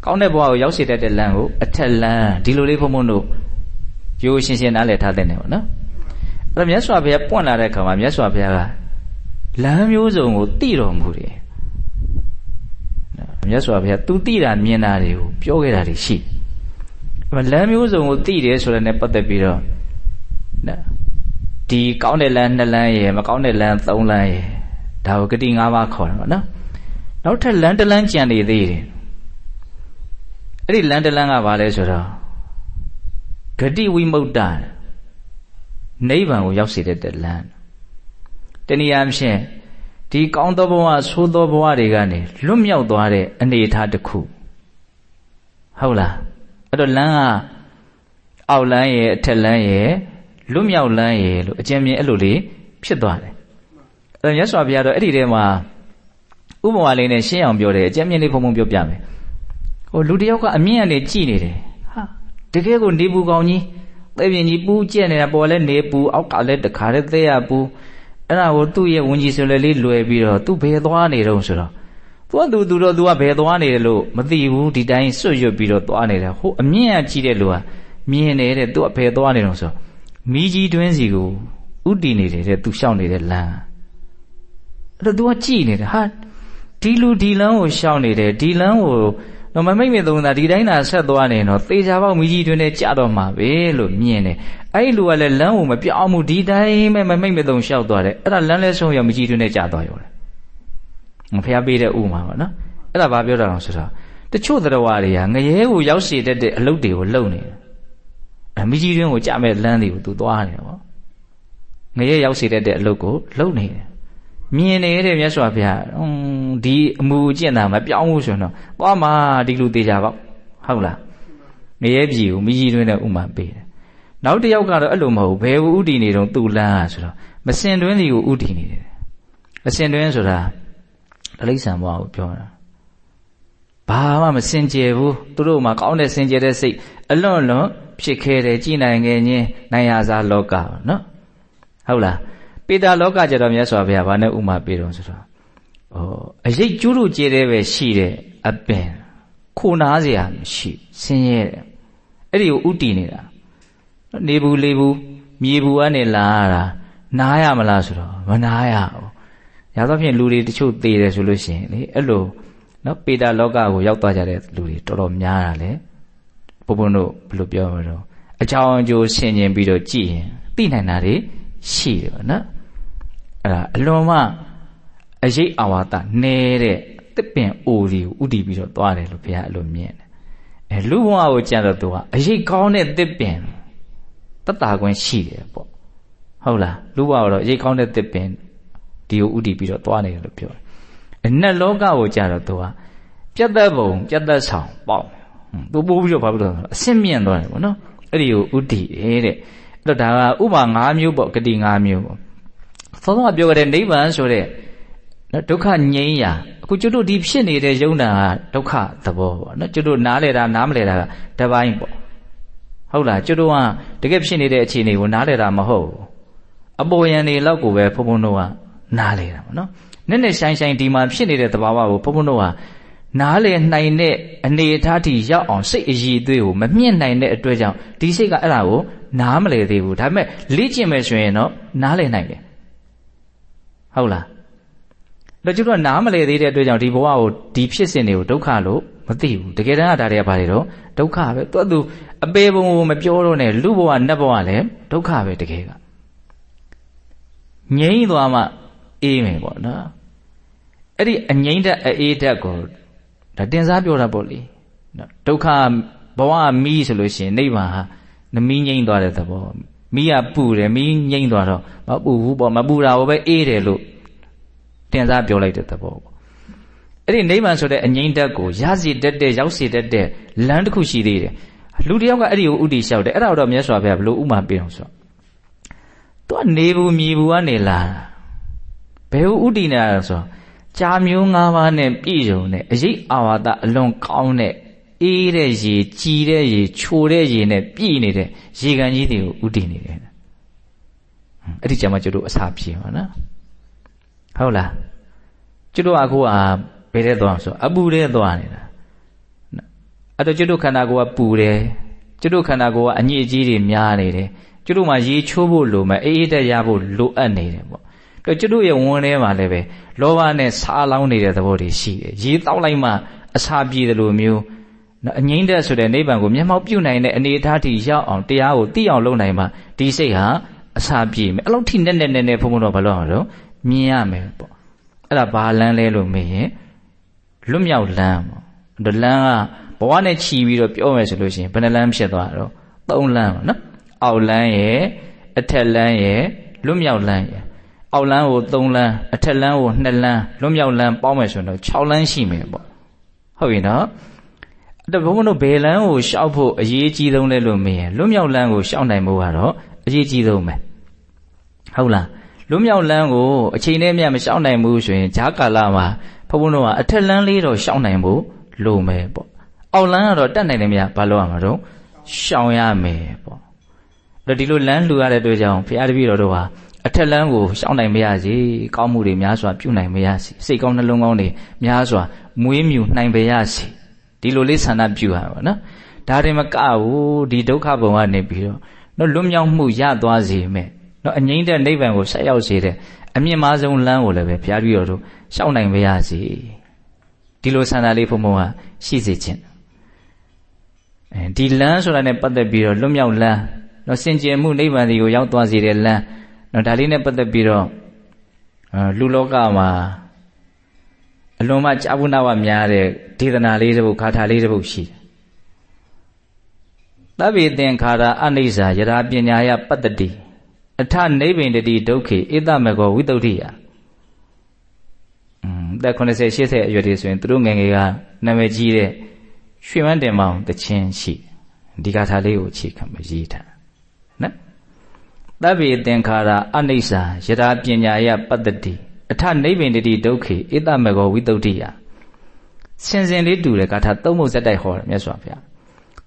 ကောင်းတဲ့ဘဝကိုရောက်စေတတ်တဲ့လမ်းကိုအထက်လမ်းဒီလိုလေးဘုံဘုံတို့ရိုးရှင်းရှင်းနားလည်ထားတဲ့နေပေါ့နော်အဲ့တော့မြတ်စွာဘုရားပွင့်လာတဲ့အခါမှာမြတ်စွာဘုရားကလမ်းမျိုးစုံကိုသိတော်မူတယ်မြတ်စွာဘုရားသူသိတာမြင်တာတွေကိုပြောခဲ့တာတွေရှိတယ်လမ်းမျိုးစုံကိုသိတယ်ဆိုတဲ့နဲ့ပတ်သက်ပြီးတော့ဒီကောင်းတဲ့လမ်း2လမ်းရယ်မကောင်းတဲ့လမ်း3လမ်းရယ်ဒါကိုဂတိ5ပါးခေါ်တယ်ပေါ့နော်နောက်ထပ်လမ်း1လမ်းကြံနေသေးတယ်အဲ့ဒီလမ်း1လမ်းကဘာလဲဆိုတော့ဂတိဝိမု ക്ത နိဗ္ဗာန်ကိုရောက်စေတဲ့လမ်းတနည်းအားဖြင့်ဒီကောင်းသောဘဝဆိုးသောဘဝတွေကနေလွတ်မြောက်သွားတဲ့အနေအထားတစ်ခုဟုတ်လားအဲ့တော့လမ်းကအောက်လမ်းရဲ့အထက်လမ်းရဲ့လွတ်မြောက်လမ်းရဲ့လို့အကျဉ်းမြင်အဲ့လိုလေးဖြစ်သွားတယ်အဲ့တော့မြတ်စွာဘုရားတော့အဲ့ဒီထဲမှာဥပမာလေးနဲ့ရှင်းအောင်ပြောတယ်အကျဉ်းမြင်လေးဖုံဖုံပြောပြမယ်ဟိုလူတယောက်ကအမြင့်ကနေကြည်နေတယ်ဟာတကယ်ကိုနေပူကောင်းကြီးသေပြင်းကြီးပူကျက်နေတာပေါ်လဲနေပူအောက်ကလည်းတခါတည်းသေရပူအဲ့ဒါကိုသူ့ရဲ့ဝင်ကြီးဆိုလဲလေးလွယ်ပြီးတော့သူဘယ်သွားနေတော့ဆိုတော့သူတော့သူကဘယ်သွားနေတယ်လို့မသိဘူးဒီတိုင်းစွတ်ရွတ်ပြီးတော့သွားနေတယ်ဟိုအမြင့်ကကြီးတဲ့လူကမြင်နေတဲ့သူကဘယ်သွားနေတော့ဆိုမီးကြီးတွင်းစီကိုဥတည်နေတယ်တဲ့သူရှောက်နေတဲ့လမ်းအဲ့တော့သူကကြည်နေတယ်ဟာဒီလူဒီလမ်းကိုရှောက်နေတယ်ဒီလမ်းကိုတော့မမိတ်မသုံးတာဒီတိုင်းသာဆက်သွားနေတော့သေချာပေါက်မီးကြီးတွင်းနဲ့ကြတော့မှာပဲလို့မြင်တယ်အဲ့ဒီလူကလည်းလမ်းကိုမပြောင်းဘူးဒီတိုင်းပဲမမိတ်မသုံးရှောက်သွားတယ်အဲ့ဒါလမ်းလဲဆုံးရမီးကြီးတွင်းနဲ့ကြသွားရောတယ်ဖျားပေးတဲ့ဥမှာပေါ့နော်အဲ့ဒါဘာပြောတာလဲဆိုတော့တချို့တရားဝါတွေကငရဲကိုရောက်စေတတ်တဲ့အလုပ်တွေကိုလုပ်နေတယ်အမီးကြီးတွင်းကိုကြမဲ့လမ်းတွေကိုသူသွားနေတယ်ပေါ့ငရဲရောက်စေတတ်တဲ့အလုပ်ကိုလုပ်နေတယ်မြင်နေတဲ့မြတ်စွာဘုရားဒီအမှုအကျင့်တာမပြောင်းဘူးဆိုတော့သွားမှာဒီလူသေးကြပေါ့ဟုတ်လားငရဲပြည်ကိုမီးကြီးတွင်းနဲ့ဥမာပေးတယ်နောက်တစ်ယောက်ကတော့အဲ့လိုမဟုတ်ဘူးဘယ်ကိုဥတည်နေတော့သူ့လမ်းอ่ะဆိုတော့မစင်တွင်းစီကိုဥတည်နေတယ်အစင်တွင်းဆိုတာတိရစ္ဆာန်ဘဝကိုပြောတာဘာမှမစင်ကြယ်ဘူးသူတို့မှာကောင်းတဲ့စင်ကြယ်တဲ့စိတ်အလွန်ဖြစ်ခဲ့တယ်ကြည်နိုင်ခဲ့ခြင်းနိုင်ရစားလောကပေါ့နော်ဟုတ်လားပေတာလောကကြတော့မြတ်စွာဘုရားဘာနဲ့ဥမာပေးတော့ဆိုတော့အရိပ်ကျူးလို့ကျဲတဲ့ပဲရှိတဲ့အပင်ခိုနားเสียမရှိဆင်းရဲတယ်အဲ့ဒီကိုဥတည်နေတာနေဘူးလေဘူးမြေဘူးကနေလာရတာနားရမလားဆိုတော့မနားရဘူးရသောဖြင့်လူတွေတချို့သေတယ်ဆိုလို့ရှိရင်လေအဲ့လိုနော်ပေတာလောကကိုရောက်သွားကြတဲ့လူတွေတော်တော်များတာလေဘုန်းဘုန်းတို့ဘယ်လိုပြောမလို့အကြောင်းအကျိုးဆင်ခြင်ပြီးတော့ကြည့်ရင်သိနိုင်တာတွေရှိတယ်ပေါ့နော်အဲ့ဒါအလွန်မှအရေးအာဝါဒနေတဲ့တစ်ပင်အိုဒီကိုဥတည်ပြီးတော့သွားတယ်လို့ဘုရားအဲ့လိုမြင်တယ်လူဘဝကိုကြံတော့သူကအရေးကောင်းတဲ့တစ်ပင်တတ်တာကွင်းရှိတယ်ပေါ့ဟုတ်လားလူဘဝကတော့အရေးကောင်းတဲ့တစ်ပင်ဒီကိုဥတည်ပြီးတော့သွားနေတယ်လို့ပြောတယ်အနတ်လောကကိုကြတော့သူကပြတ်သက်ပုံပြတ်သက်ဆောင်ပေါ့သူပို့ပြီးတော့ဘာလို့လဲအဆင့်မြင့်သွားတယ်ပေါ့နော်အဲ့ဒီကိုဥတည်တဲ့အဲ့တော့ဒါကဥပမာ၅မျိုးပေါ့ဂတိ၅မျိုးပေါ့သောသောပြောခဲ့တဲ့နိဗ္ဗာန်ဆိုတဲ့နော်ဒုက္ခငြိမ်းရာအခုကျွတ်တို့ဒီဖြစ်နေတဲ့ယုံနာကဒုက္ခသဘောပေါ့နော်ကျွတ်တို့နားလဲတာနားမလဲတာကတပိုင်းပေါ့ဟုတ်လားကျွတ်တို့ကတကယ်ဖြစ်နေတဲ့အခြေအနေကိုနားလဲတာမဟုတ်ဘူးအပေါ်ယံနေလောက်ကိုပဲဘုံဘုံတို့ကနားလဲတာပေါ့နော်နဲ့နဲ့ဆိုင်ဆိုင်ဒီမှာဖြစ်နေတဲ့သဘာဝကိုဘုံဘုံတို့ကနားလေနိုင်တဲ့အနေအထားထိရောက်အောင်စိတ်အရည်အသွေးကိုမမြင့်နိုင်တဲ့အတွက်ကြောင့်ဒီစိတ်ကအဲ့ဒါကိုနားမလဲသေးဘူးဒါပေမဲ့လေ့ကျင့်မယ်ဆိုရင်တော့နားလည်နိုင်တယ်ဟုတ်လားတော့ကျွတ်တော့နားမလဲသေးတဲ့အတွက်ကြောင့်ဒီဘဝကိုဒီဖြစ်စဉ်တွေကိုဒုက္ခလို့မသိဘူးတကယ်တမ်းကဒါတွေကဘာတွေတော့ဒုက္ခပဲသူအပေပုံကိုမပြောတော့နဲ့လူဘဝနတ်ဘဝလည်းဒုက္ခပဲတကယ်ကငြိမ်းသွားမှအေးမယ်ပေါ့နော်အဲ့ဒီအငြိမ်းတဲ့အေးတဲ့ကိုဒါတင်စားပြောတာပေါ့လေနော်ဒုက္ခဘဝမီးဆိုလို့ရှိရင်နိဗ္ဗာန်ဟာနမီးငြိမ်းသွားတဲ့သဘော မိကပူတယ်မိငိမ့်သွားတော့မပူဘူးပေါ့မပူတာကိုပဲအေးတယ်လို့တင်စားပြောလိုက်တဲ့သဘောပေါ့အဲ့ဒီနိဗ္ဗာန်ဆိုတဲ့အငြိမ့်တက်ကိုရစီတတ်တဲ့ရောက်စီတတ်တဲ့လမ်းတစ်ခုရှိသေးတယ်လူတယောက်ကအဲ့ဒီကိုဥတီလျှောက်တယ်အဲ့ဒါတော့မြတ်စွာဘုရားဘယ်လိုဥမာပေးအောင်ဆိုသူကနေဘူးမြေဘူးကနေလာဘယ်ဥတီနေတာဆိုကြာမျိုး၅ပါးနဲ့ပြည့်စုံတဲ့အရေးအာဝါဒအလွန်ကောင်းတဲ့အေးတဲ့ရေကြည်တဲ့ရေချိုတဲ့ရေနဲ့ပြည့်နေတဲ့ရေကန်ကြီးတွေကိုဥတီနေတယ်အဲ့ဒီကြမှာကျတို့အစာပြေပါနော်ဟုတ်လားကျတို့အခုကဘယ်တဲ့သွားဆိုအပူတဲ့သွားနေတာအဲ့တော့ကျတို့ခန္ဓာကိုယ်ကပူတယ်ကျတို့ခန္ဓာကိုယ်ကအညစ်အကြေးတွေများနေတယ်ကျတို့မှာရေချိုးဖို့လိုမယ်အေးအေးတက်ရဖို့လိုအပ်နေတယ်ပေါ့တော့ကျတို့ရဲ့ဝန်ထဲမှာလည်းပဲလောဘနဲ့စားလောင်းနေတဲ့သဘောတွေရှိတယ်ရေတောက်လိုက်မှအစာပြေတယ်လို့မျိုးအငြိမ့်တဲ့ဆိုတဲ့နိဗ္ဗာန်ကိုမျက်မှောက်ပြုနိုင်တဲ့အနေအထားထိရောက်အောင်တရားကိုသိအောင်လုပ်နိုင်မှဒီစိတ်ဟာအစာပြေမယ်အလုံးထိနဲ့ဘုံဘုံတော့ဘာလို့အောင်တော့မြင်ရမယ်ပေါ့အဲ့ဒါဘာလမ်းလဲလို့မေးရင်လွတ်မြောက်လမ်းပေါ့ဒီလမ်းကဘဝနဲ့ချီပြီးတော့ပြောမယ်ဆိုလို့ရှိရင်ဘယ်နှလမ်းဖြစ်သွားတော့၃လမ်းပေါ့နော်အောက်လမ်းရဲ့အထက်လမ်းရဲ့လွတ်မြောက်လမ်းရဲ့အောက်လမ်းကို၃လမ်းအထက်လမ်းကို2လမ်းလွတ်မြောက်လမ်းပေါင်းမယ်ဆိုတော့6လမ်းရှိမယ်ပေါ့ဟုတ်ပြီနော်အဲ့တော့ဘုန်းဘုန်းတို့ဘယ်လမ်းကိုရှောက်ဖို့အရေးကြီးဆုံးလဲလို့မေးရင်လွတ်မြောက်လမ်းကိုရှောက်နိုင်ဖို့ကတော့အရေးကြီးဆုံးပဲဟုတ်လားလွတ်မြောက်လမ်းကိုအချိန်နဲ့မြတ်မရှောက်နိုင်ဘူးဆိုရင်ဂျာကာလမှာဘုန်းဘုန်းတို့ကအထက်လမ်းလေးတော့ရှောက်နိုင်ဖို့လိုမယ်ပေါ့အောက်လမ်းကတော့တတ်နိုင်တယ်မြတ်ဘာလို့ရမှာတော့ရှောင်ရမယ်ပေါ့ဒါဒီလိုလမ်းလူရတဲ့အတွက်ကြောင့်ဘုရားတပည့်တော်တို့ဟာအထက်လမ်းကိုရှောင်နိုင်မရစေကောင်းမှုတွေများစွာပြုနိုင်မရစေစိတ်ကောင်းနှလုံးကောင်းတွေများစွာမွေးမြူနိုင်ပါရစေဒီလိုလေးဆန္ဒပြုရပါနော်ဒါတွေမကဘူးဒီဒုက္ခဘုံကနေပြီးတော့လွတ်မြောက်မှုရသွားစေမယ်နော်အငြိမ့်တဲ့နိဗ္ဗာန်ကိုဆက်ရောက်စေတဲ့အမြင့်မားဆုံးလမ်းကိုလည်းပဲဘုရားတပည့်တော်တို့ရှောင်နိုင်ပါရစေဒီလိုဆန္ဒလေးဘုံဘုံကရှိစေခြင်းဒီလမ်းဆိုတာနဲ့ပတ်သက်ပြီးတော့လွတ်မြောက်လမ်းနော်စင်ကြယ်မှုနိဗ္ဗာန်ကိုရောက်သွားစေတဲ့လမ်းနော်ဒါလေးနဲ့ပတ်သက်ပြီးတော့လူလောကမှာအလွန်မှကြာဘူးနာဝများတဲ့ဒေသနာလေးတစ်ပုဒ်ခါထာလေးတစ်ပုဒ်ရှိတယ်သဗ္ဗေသင်္ခါရအနိစ္စယရာပညာယပတ္တိအထနိဗ္ဗိန္ဒတိဒုက္ခေဧတမေကောဝိတ္တုဋ္ဌိယသက်80 80အရွယ်တွေဆိုရင်သူတို့ငယ်ငယ်ကနာမည်ကြီးတဲ့ရွှေမန်းတင်မောင်တခြင်းရှိဒီဂါထာလေးကိုအခြေခံပြီးရေးထားနော်သဗ္ဗေသင်္ခါရအနိစ္စယရာပညာယပတ္တိအထနိဗ္ဗိန္ဒတိဒုက္ခေဧတမေကောဝိတ္တုဋ္ဌိယစင်စင်လေးတူတဲ့ဂါထာ၃ပုဒ်ဇက်တိုက်ဟောတယ်မြတ်စွာဘုရား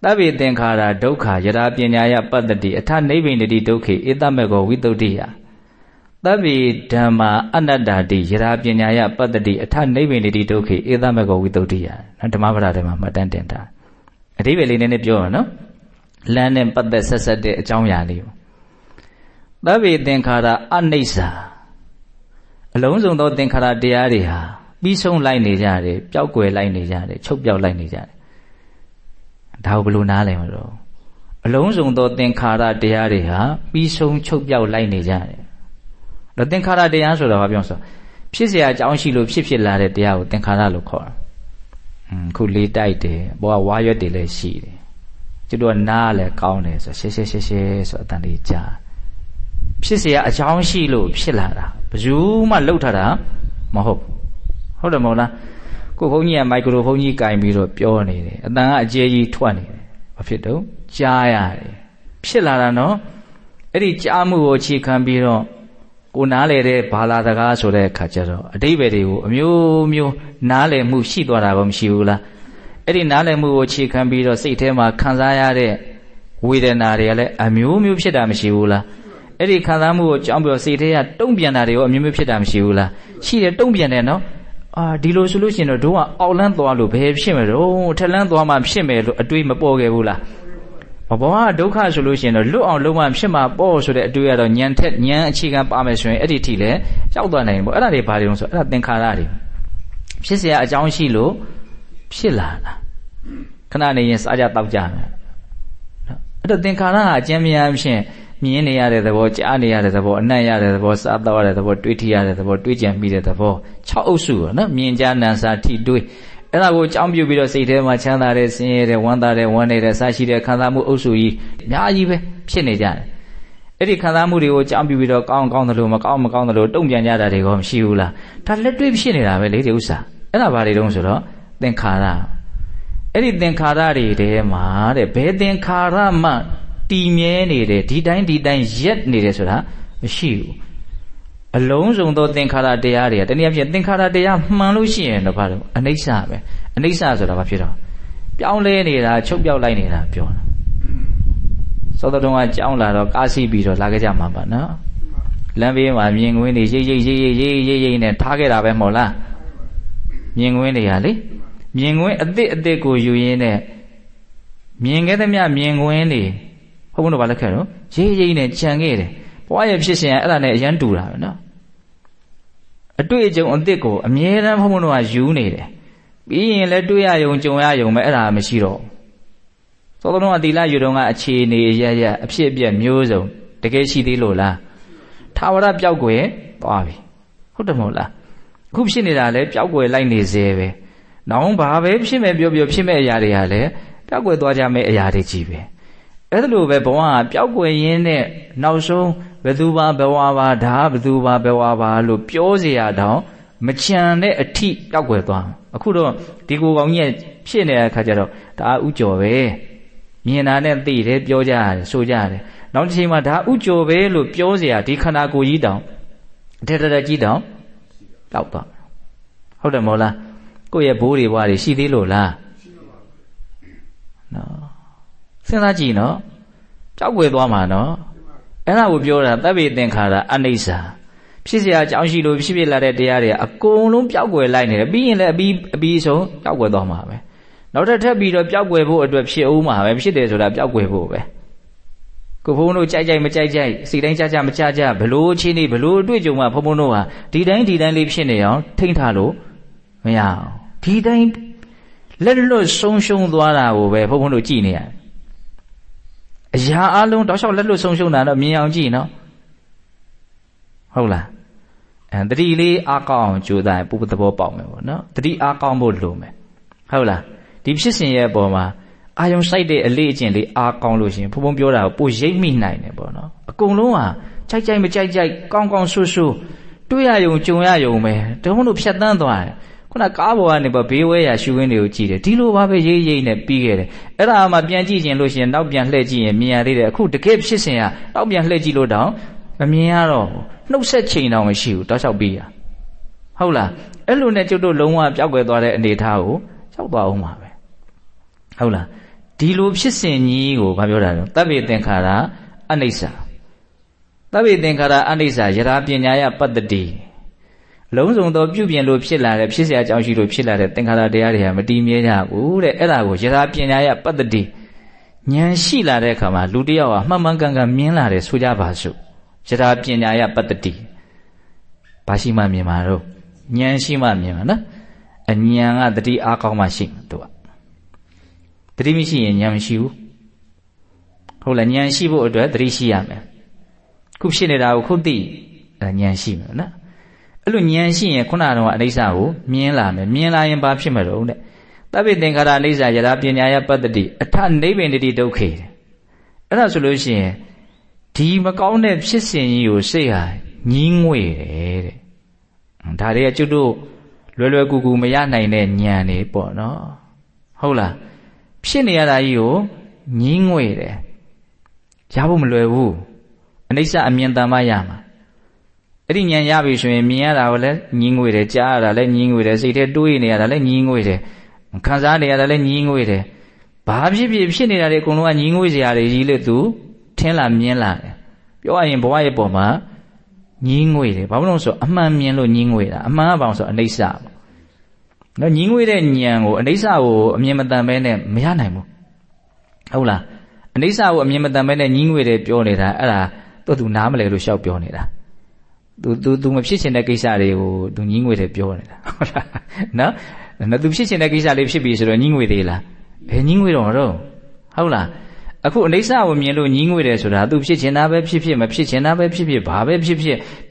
သဗ္ဗေသင်္ခါရဒုက္ခယရာပညာယပတ္တိအထနိဗ္ဗိန္ဒတိဒုက္ခေဧတမေကောဝိတ္တုဋ္ဌိယသဗ္ဗေဓမ္မာအနတ္တာတိယရာပညာယပတ္တိအထနိဗ္ဗိန္ဒတိဒုက္ခေဧတမေကောဝိတ္တုဋ္ဌိယဓမ္မပဒထဲမှာမှတ်တမ်းတင်တာအဓိပ္ပာယ်လေးနဲ့ပြောရနော်လမ်းနဲ့ပတ်သက်ဆက်ဆက်တဲ့အကြောင်းအရာလေးပေါ့သဗ္ဗေသင်္ခါရအနိစ္စအလုံးစုံသောသင်္ခါရတရားတွေဟာပြီးဆုံးလိုက်နေကြတယ်ပျောက်ကွယ်လိုက်နေကြတယ်ချုပ်ပျောက်လိုက်နေကြတယ်ဒါကိုဘယ်လိုနားလည်မလို့အလုံးစုံသောသင်္ခါရတရားတွေဟာပြီးဆုံးချုပ်ပျောက်လိုက်နေကြတယ်ဒါသင်္ခါရတရားဆိုတာဘာပြောဆိုဖြစ်เสียအကြောင်းရှိလို့ဖြစ်လာတဲ့တရားကိုသင်္ခါရလို့ခေါ်တာခုလေးတိုက်တယ်ဘောကဝါရွက်တွေလည်းရှိတယ်ကျတို့ကနားလည်းကောင်းတယ်ဆိုရှဲဆိုအတန်လေးကြားဖြစ်เสียအကြောင်းရှိလို့ဖြစ်လာတာဘယ်သူမှလှုပ်ထားတာမဟုတ်ဟုတ်တယ်မဟုတ်လားကိုဘုန်းကြီးကမိုက်ခရိုဖုန်းကြီးကင်ပြီးတော့ပြောနေတယ်အတန်ကအကျယ်ကြီးထွက်နေတယ်ဘာဖြစ်တော့ကြားရတယ်ဖြစ်လာတာနော်အဲ့ဒီကြားမှုကိုအခြေခံပြီးတော့ကိုနားလေတဲ့ဘာလာစကားဆိုတဲ့အခါကျတော့အတိပ္ပယ်တွေကိုအမျိုးမျိုးနားလည်မှုရှိသွားတာကောမရှိဘူးလားအဲ့ဒီနားလည်မှုကိုအခြေခံပြီးတော့စိတ်ထဲမှာခံစားရတဲ့ဝေဒနာတွေကလည်းအမျိုးမျိုးဖြစ်တာမရှိဘူးလားအဲ့ဒီခံစားမှုကိုကြောင်းပြီးတော့စိတ်ထဲကတုံ့ပြန်တာတွေရောအမျိုးမျိုးဖြစ်တာမရှိဘူးလားရှိတယ်တုံ့ပြန်တယ်နော်ဒီလိုဆိုလို့ရှိရင်တော့တို့ကအောက်လန်းသွားလို့ဘယ်ဖြစ်မလို့ထက်လန်းသွားမှဖြစ်မယ်လို့အတွေးမပေါ်ခဲ့ဘူးလားဘဝဒုက္ခဆိုလို့ရှိရင်တော့လွတ်အောင်လုံးဝဖြစ်မှာပေါ့ဆိုတဲ့အတွေးကတော့ဉာဏ်ထက်ဉာဏ်အခြေခံပါမယ်ဆိုရင်အဲ့ဒီထိလည်းရောက်သွားနိုင်ပေါ့အဲ့ဒါတွေဘာတွေလဲဆိုအဲ့ဒါသင်္ခါရတွေဖြစ်เสียအကြောင်းရှိလို့ဖြစ်လာတာခဏနေရင်စားကြတောက်ကြမယ်အဲ့တော့သင်္ခါရဟာအကျဉ်းများဖြင့်မြင်နေရတဲ့သဘောကြားနေရတဲ့သဘောအနံ့ရတဲ့သဘောစားတော့ရတဲ့သဘောတွေးထရတဲ့သဘောတွေးကြံမိတဲ့သဘော6အုပ်စုပေါ့နော်မြင်ကြားနာစာထိတွေးအဲ့ဒါကိုအကြောင်းပြုပြီးတော့စိတ်ထဲမှာချမ်းသာတဲ့ဆင်းရဲတဲ့ဝမ်းသာတဲ့ဝမ်းနေတဲ့စရှိတဲ့ခံစားမှုအုပ်စုကြီးအများကြီးပဲဖြစ်နေကြတယ် အဲ့ဒီခံစားမှုတွေကိုကြောင်းပြီးတော့ကောင်းကောင်းတယ်လို့မကောင်းမကောင်းတယ်လို့တုံ့ပြန်ကြတာတွေကောမရှိဘူးလားဒါလက်တွေ့ဖြစ်နေတာပဲလေဒီဥစ္စာအဲ့ဒါဘာတွေတုံးဆိုတော့သင်္ခါရအဲ့ဒီသင်္ခါရတွေထဲမှာတဲ့ဘယ်သင်္ခါရမှတည်မြဲနေတယ်ဒီတိုင်းရက်နေတယ်ဆိုတာမရှိဘူးအလုံးစုံသောသင်္ခါရတရားတွေကတနည်းအားဖြင့်သင်္ခါရတရားမှန်လို့ရှိရင်တော့ဘာလို့အနိစ္စပဲအနိစ္စဆိုတာဘာဖြစ်တော့ပြောင်းလဲနေတာချုပ်ပြောက်လိုက်နေတာပြောတာသောတော်တော်ကကြောင်းလာတော့ကားစီးပြီးတော့လာခဲ့ကြမှာပါနော်လမ်းဘေးမှာမြင်ကွင်းတွေရိပ်နဲ့ထားခဲ့တာပဲမဟုတ်လားမြင်ကွင်းတွေကလေမြင်ကွင်းအစ်စ်ကိုယူရင်းနဲ့မြင်ခဲ့သမျှမြင်ကွင်းတွေဘုန်းဘုန်းတို့ဘာလက်ခဲ့တော့ရိပ်နဲ့ခြံခဲ့တယ်ဘဝရဲ့ဖြစ်စဉ်အဲ့ဒါနဲ့အရန်တူတာပဲနော်အတွေ့အကြုံအစ်စ်ကိုအမြဲတမ်းဘုန်းဘုန်းတို့ကယူနေတယ်ပြီးရင်လည်းတွေ့ရယုံကြုံရယုံပဲအဲ့ဒါမရှိတော့သောတော်ကသီလယူတော့ကအခြေအနေရအဖြစ်အပျက်မျိုးစုံတကယ်ရှိသေးလို့လားထာဝရပျောက်ကွယ်သွားပြီဟုတ်တယ်မဟုတ်လားအခုဖြစ်နေတာလည်းပျောက်ကွယ်လိုက်နေသေးပဲနောက်ဘာပဲဖြစ်မဲ့ပြောဖြစ်မဲ့အရာတွေကလည်းပျောက်ကွယ်သွားကြမဲ့အရာတွေကြီးပဲအဲ့ဒါလိုပဲဘဝကပျောက်ကွယ်ရင်းနဲ့နောက်ဆုံးဘယ်သူပါဘဝပါဒါဘယ်သူပါဘဝပါလို့ပြောเสียတောင်မချန်တဲ့အထိပျောက်ကွယ်သွားအခုတော့ဒီကိုကောင်ကြီးဖြစ်နေတဲ့အခါကျတော့ဒါဥကျော်ပဲမြင်တာနဲ့သိတယ်ပြောကြရတယ်ဆိုကြရတယ်နောက်တစ်ချိန်မှာဒါဥကျော်ပဲလို့ပြောเสียဒီခန္ဓာကိုယ်ကြီးတောင်တက်ကြီးတောင်ပျောက်သွားဟုတ်တယ်မဟုတ်လားကိုယ့်ရဲ့ဘိုးတွေဘွားတွေရှိသေးလို့လားနော်စဉ်းစားကြည့်နော်ကြောက်ွယ်သွားမှာနော်အဲ့ဒါကိုပြောတာသဗ္ဗေသင်္ခါရအနိစ္စဖြစ်เสียအကြောင်းရှိလို့ဖြစ်လာတဲ့တရားတွေအကုန်လုံးပျောက်ွယ်လိုက်နေတယ်ပြီးရင်လည်းအပြီးဆုံးပျောက်ွယ်သွားမှာပဲနောက်ထပ်ပြီးတော့ပျောက်ွယ်ဖို့အတွက်ဖြစ်အောင်မှာပဲဖြစ်တယ်ဆိုတာပျောက်ွယ်ဖို့ပဲကိုဘုန်းတို့ကြိုက်မကြိုက်စိတ်တိုင်းကြမကြဘလို့ချင်းနေဘလို့အတွေ့အကြုံမှာဘုန်းတို့ဟာဒီတိုင်းလေးဖြစ်နေအောင်ထိမ့်ထားလို့မရအောင်ဒီတိုင်းလက်လွတ်ဆုံးရှုံးသွားတာကိုပဲဘုန်းတို့ကြည်နေရတယ်အရာအလုံးတောက်လျှောက်လက်လွတ်ဆုံးရှုံးတာတော့မြင်အောင်ကြည့်နော်ဟုတ်လားတတိလေးအားကောင်းအောင်ကြိုးစားရင်ပုပ္ပသဘောပေါက်မယ်ပေါ့နော်တတိအားကောင်းဖို့လိုမယ်ဟုတ်လားဒီဖြစ်စဉ်ရဲ့အပေါ်မှာအာယုံစိုက်တဲ့အလေးအကျင့်လေးအားကောင်းလို့ရှင်ဘုံပြောတာကိုပိုရိပ်မိနိုင်တယ်ပေါ့နော်အကုန်လုံးဟာကြိုက်မကြိုက်ကောင်းဆူတွေ့ရယုံကြုံရယုံပဲတုံးတို့ဖြတ်တန်းသွားတယ်ခုနကားပေါ်ကနေဘေးဝဲရရှူရင်းတွေကိုကြည့်တယ်ဒီလိုပါပဲရိပ်နဲ့ပြီးခဲ့တယ်အဲ့ဒါမှပြန်ကြည့်ခြင်းလို့ရှင်နောက်ပြန်လှည့်ကြည့်ရင်မြင်ရသေးတယ်အခုတကယ်ဖြစ်စဉ်ကနောက်ပြန်လှည့်ကြည့်လို့တောင်မမြင်ရတော့နှုတ်ဆက်ချိန်တောင်မရှိဘူးတောက်လျှောက်ပြီးရဟုတ်လားအဲ့လိုနဲ့ကျုပ်တို့လုံးဝပျောက်ကွယ်သွားတဲ့အနေအထားကိုရောက်သွားအောင်ပါပဲဟုတ်လားဒီလိုဖြစ်စဉ်ကြီးကိုဘာပြောတာလဲသဗ္ဗေသင်္ခါရအနိစ္စသဗ္ဗေသင်္ခါရအနိစ္စယရာပညာယပတ္တိလုံးစုံသောပြုပြင်လို့ဖြစ်လာတဲ့ဖြစ်เสียအကြောင်းရှိလို့ဖြစ်လာတဲ့သင်္ခါရတရားတွေဟာမတည်မြဲကြဘူးတဲ့အဲ့ဒါကိုယရာပညာယပတ္တိဉာဏ်ရှိလာတဲ့အခါမှာလူတစ်ယောက်ဟာမှန်ကန်မြင်လာတယ်ဆိုကြပါစို့ယရာပညာယပတ္တိဘာရှိမှမြင်မှာတော့ဉာဏ်ရှိမှမြင်မှာနော်အဉာဏ်ကတတိအားကောင်းမှရှိမှာသူကတတိမရှိရင်ဉာဏ်မရှိဘူးဟုတ်လားဉာဏ်ရှိဖို့အတွက်တတိရှိရမယ်ခုဖြစ်နေတာကိုခုသိဉာဏ်ရှိမယ်နော်အဲ့လိုဉာဏ်ရှိရင်ခုနကတော့အနိစ္စကိုမြင်လာမယ်မြင်လာရင်ဘာဖြစ်မှာတော့တဲ့သဗ္ဗေသင်္ခါရအနိစ္စယရာပညာယပတ္တိအထနိဗ္ဗာန်တိဒုက္ခေအဲ့ဒါဆိုလို့ရှိရင်ဒီမကောင်းတဲ့ဖြစ်စဉ်ကြီးကိုစိတ်ဟာညှင်းငွေတယ်တဲ့ဒါတွေကကျွတ်တို့လွယ်ကူမရနိုင်တဲ့ဉာဏ်တွေပေါ့နော်ဟုတ်လားဖြစ်နေရတာကြီးကိုညှင်းငွေတယ်ရဖို့မလွယ်ဘူးအနိစ္စအမြင်တမ်းမှရမှာအဲ့ဒီဉာဏ်ရပြီဆိုရင်မြင်ရတာကိုလည်းညှင်းငွေတယ်ကြားရတာလည်းညှင်းငွေတယ်စိတ်ထဲတွေးနေရတာလည်းညှင်းငွေတယ်ခံစားနေရတာလည်းညှင်းငွေတယ်ဘာဖြစ်နေတာတွေအကုန်လုံးကညှင်းငွေစရာတွေကြီးလို့သူထင်းလာမြင်လာတယ်ပြောရရင်ဘဝရဲ့ပုံမှာညှင်းငွေတယ်ဘာလို့လဲဆိုအမှန်မြင်လို့ညှင်းငွေတာအမှန်ကဘာလို့ဆိုအနိစ္စပေါ့နော်ညှင်းငွေတဲ့ဉာဏ်ကိုအနိစ္စကိုအမြင်မတန်ပဲနဲ့မရနိုင်ဘူးဟုတ်လားအနိစ္စကိုအမြင်မတန်ပဲနဲ့ညှင်းငွေတယ်ပြောနေတာအဲ့ဒါသူနားမလဲလို့ရှောက်ပြောနေတာသူမဖြစ်ချင်တဲ့ကိစ္စတွေကိုသူညှင်းငွေတယ်ပြောနေတာဟုတ်လားနော်သူဖြစ်ချင်တဲ့ကိစ္စလေးဖြစ်ပြီဆိုတော့ညှင်းငွေသေးလားဘယ်ညှင်းငွေတော့ဟုတ်လားအခုအနိစ္စကိုမြင်လို့ညှင်းငွေတယ်ဆိုတာသူဖြစ်ချင်တာပဲဖြစ်မဖြစ်ချင်တာပဲဖြစ်ဘာပဲဖြ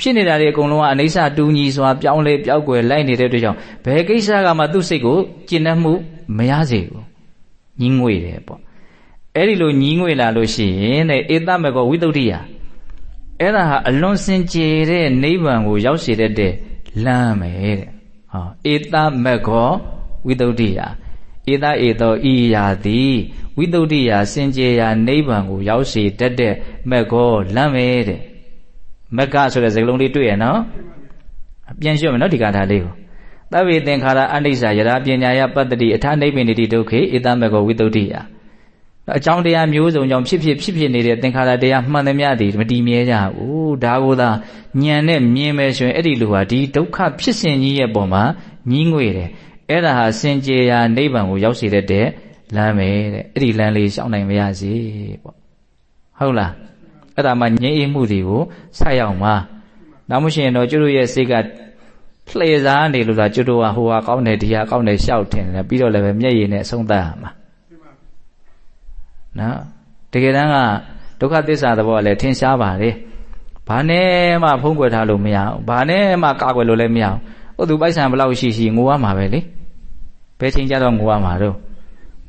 စ်နေတာတွေအကုန်လုံးကအနိစ္စတူညီစွာပြောင်းလဲပြောက်ွယ်လိုက်နေတဲ့အတွက်ကြောင့်ဘယ်ကိစ္စကမှသူ့စိတ်ကိုကျဉ်းနှံ့မှုမရစေဘူးညှင်းငွေတယ်ပေါ့အဲ့ဒီလိုညှင်းငွေလာလို့ရှိရင်တဲ့ဧတမေကောဝိသုဒ္ဓိယ အဲ့ဒါဟာအလွန်စင်ကြယ်တဲ့နိဗ္ဗာန်ကိုရောက်စေတဲ့လမ်းပဲတဲ့ဟောဧတမဂ္ဂောဝိတ္တုဒ္ဓိယဧတဧသောဤရာသည်ဝိတ္တုဒ္ဓိယစင်ကြယ်ရာနိဗ္ဗာန်ကိုရောက်စေတတ်တဲ့မဂ္ဂောလမ်းပဲတဲ့မဂ္ဂဆိုတဲ့စကားလုံးလေးတွေ့ရနော်ပြန်ရှင်းမယ်နော်ဒီကာထာလေးကိုသဗ္ဗေသင်္ခါရအနိစ္စယရာပညာယပတ္တိအထာနိဗ္ဗိနိတိဒုက္ခေဧတမဂ္ဂောဝိတ္တုဒ္ဓိယအကြောင်းတရားမျိုးစုံကြောင့်ဖြစ်နေတဲ့သင်္ခါရတရားမှန်သမျှသည်မတည်မြဲကြဘူးဒါကိုသာဉာဏ်နဲ့မြင်မယ်ဆိုရင်အဲ့ဒီလူဟာဒီဒုက္ခဖြစ်စဉ်ကြီးရဲ့ပုံမှာညီးငွေတယ်အဲ့ဒါဟာစင်ကြယ်ရာနိဗ္ဗာန်ကိုရောက်စေတဲ့လမ်းပဲတဲ့အဲ့ဒီလမ်းလေးရှောင်နိုင်မရစေပေါ့ဟုတ်လားအဲ့ဒါမှငြိမ်းအေးမှုတွေကိုဆက်ရောက်မှာနောက်မရှိရင်တော့ကျွတ်တို့ရဲ့စိတ်ကလှည့်စားနေလို့လားကျွတ်တို့ကဟိုဟာကောင်းတယ်ဒီဟာကောင်းတယ်ရှောက်ထင်တယ်ပြီးတော့လည်းပဲမျက်ရည်နဲ့အဆုံးသတ်ရမှာနော်တကယ်တမ်းကဒုက္ခသစ္စာသဘောကလည်းထင်ရှားပါလေဘာနဲ့မှဖုံးကွယ်ထားလို့မရဘူးဘာနဲ့မှကာကွယ်လို့လည်းမရဘူးသူပိုက်ဆံဘလောက်ရှိငိုရမှာပဲလေဘယ်ချိန်ကြတော့ငိုရမှာတော့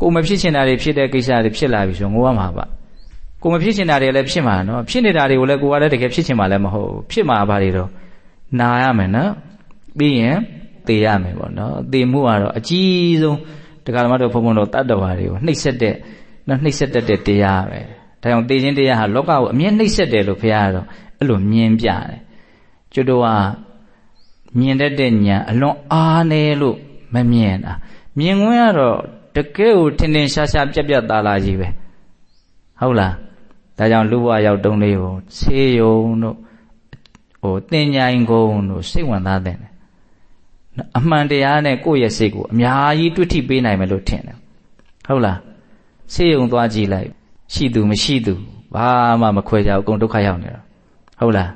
ကိုမဖြစ်ချင်တာတွေဖြစ်တဲ့ကိစ္စတွေဖြစ်လာပြီဆိုငိုရမှာပါကိုမဖြစ်ချင်တာတွေလည်းဖြစ်မှာနော်ဖြစ်နေတာတွေကိုလည်းကိုကလည်းတကယ်ဖြစ်ချင်မှာလည်းမဟုတ်ဘူးဖြစ်မှာဘာတွေတော့နာရမယ်နော်ပြီးရင်သေရမယ်ပေါ့နော်သေမှုကတော့အကြီးဆုံးတရားဓမ္မတို့ဘုံဘုံတို့တတ္တဝါတွေကိုနှိပ်စက်တဲ့နှိပ်စက်တတ်တဲ့တရားပဲဒါကြောင့်သေခြင်းတရားဟာလောကကိုအမြဲနှိပ်စက်တယ်လို့ဘုရားကတော့အဲ့လိုမြင်ပြတယ်ကျွတ်တို့ကမြင်တတ်တဲ့ဉာဏ်အလွန်အားနည်းလို့မမြင်တာမြင်ခွင့်ကတော့တကယ်ကိုထင်ထင်ရှားရှားပြက်ပြက်သားသားကြီးပဲဟုတ်လားဒါကြောင့်လူဘဝရောက်တုံးလေးကိုဆေးရုံတို့သင်္ချိုင်းကုန်းတို့စိတ်ဝင်စားတဲ့အမှန်တရားနဲ့ကိုယ့်ရဲ့စိတ်ကိုအများကြီးတွေ့ထိပေးနိုင်မယ်လို့ထင်တယ်ဟုတ်လားဆေးရုံသွားကြည့်လိုက်ရှိသူမရှိသူဘာမှမခွဲကြဘူးအကုန်ဒုက္ခရောက်နေတာဟုတ်လား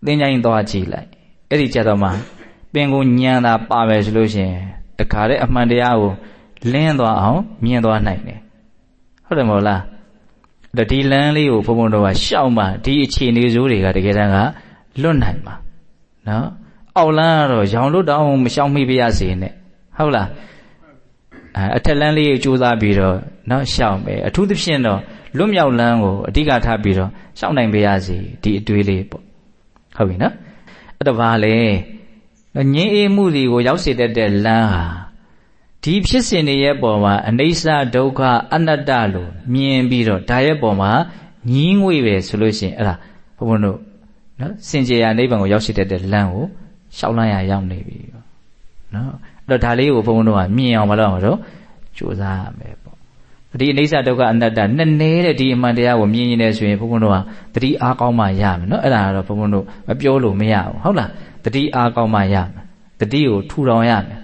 သင်္ချိုင်းသွားကြည့်လိုက်အဲ့ဒီကြတော့မှပင်ကိုညံတာပါမယ်ဆိုလို့ရှိရင်တခါတည်းအမှန်တရားကိုလင်းသွားအောင်မြင်သွားနိုင်တယ်ဟုတ်တယ်မဟုတ်လားဒီလမ်းလေးကိုဘုံဘုံတို့ကရှောက်မှဒီအခြေအနေစိုးတွေကတကယ်တမ်းကလွတ်နိုင်မှာနော်အောက်လမ်းကတော့ရောင်လွတ်တောင်မရှောင်မိပါရစေနဲ့ဟုတ်လားအထက်လမ်းလေးကိုကြိုးစားပြီးတော့နော်ရှောင်မယ်အထူးသဖြင့်တော့လွတ်မြောက်လမ်းကိုအဓိကထားပြီးတော့ရှောင်နိုင်ပါရစေဒီအတွေးလေးပေါ့ဟုတ်ပြီနော်အဲ့တော့ဘာလဲငြိမ်းအေးမှုတွေကိုရောက်စေတတ်တဲ့လမ်းဟာဒီဖြစ်စဉ်တွေရဲ့ပေါ်မှာအနိစ္စဒုက္ခအနတ္တလို့မြင်ပြီးတော့ဒါရဲ့ပေါ်မှာညီးငွေပဲဆိုလို့ရှိရင်အဲ့ဒါဘုံဘုံတို့နော်စင်ကြယ်ရာနိဗ္ဗာန်ကိုရောက်စေတတ်တဲ့လမ်းကိုရှောက်လန်းရရောက်နေပြီနော်အဲ့တော့ဒါလေးကိုဘုံဘုံတို့ကမြင်အောင်မလုပ်အောင်တော့ကြိုးစားရမယ်ပေါ့ဒီအနိစ္စဒုက္ခအနတ္တနဲ့နေတဲ့ဒီအမှန်တရားကိုမြင်နေဆိုရင်ဘုံဘုံတို့ကတတိအားကောင်းမှရမယ်နော်အဲ့ဒါကတော့ဘုံဘုံတို့မပြောလို့မရဘူးဟုတ်လားတတိအားကောင်းမှရမယ်တတိကိုထူထောင်ရမယ်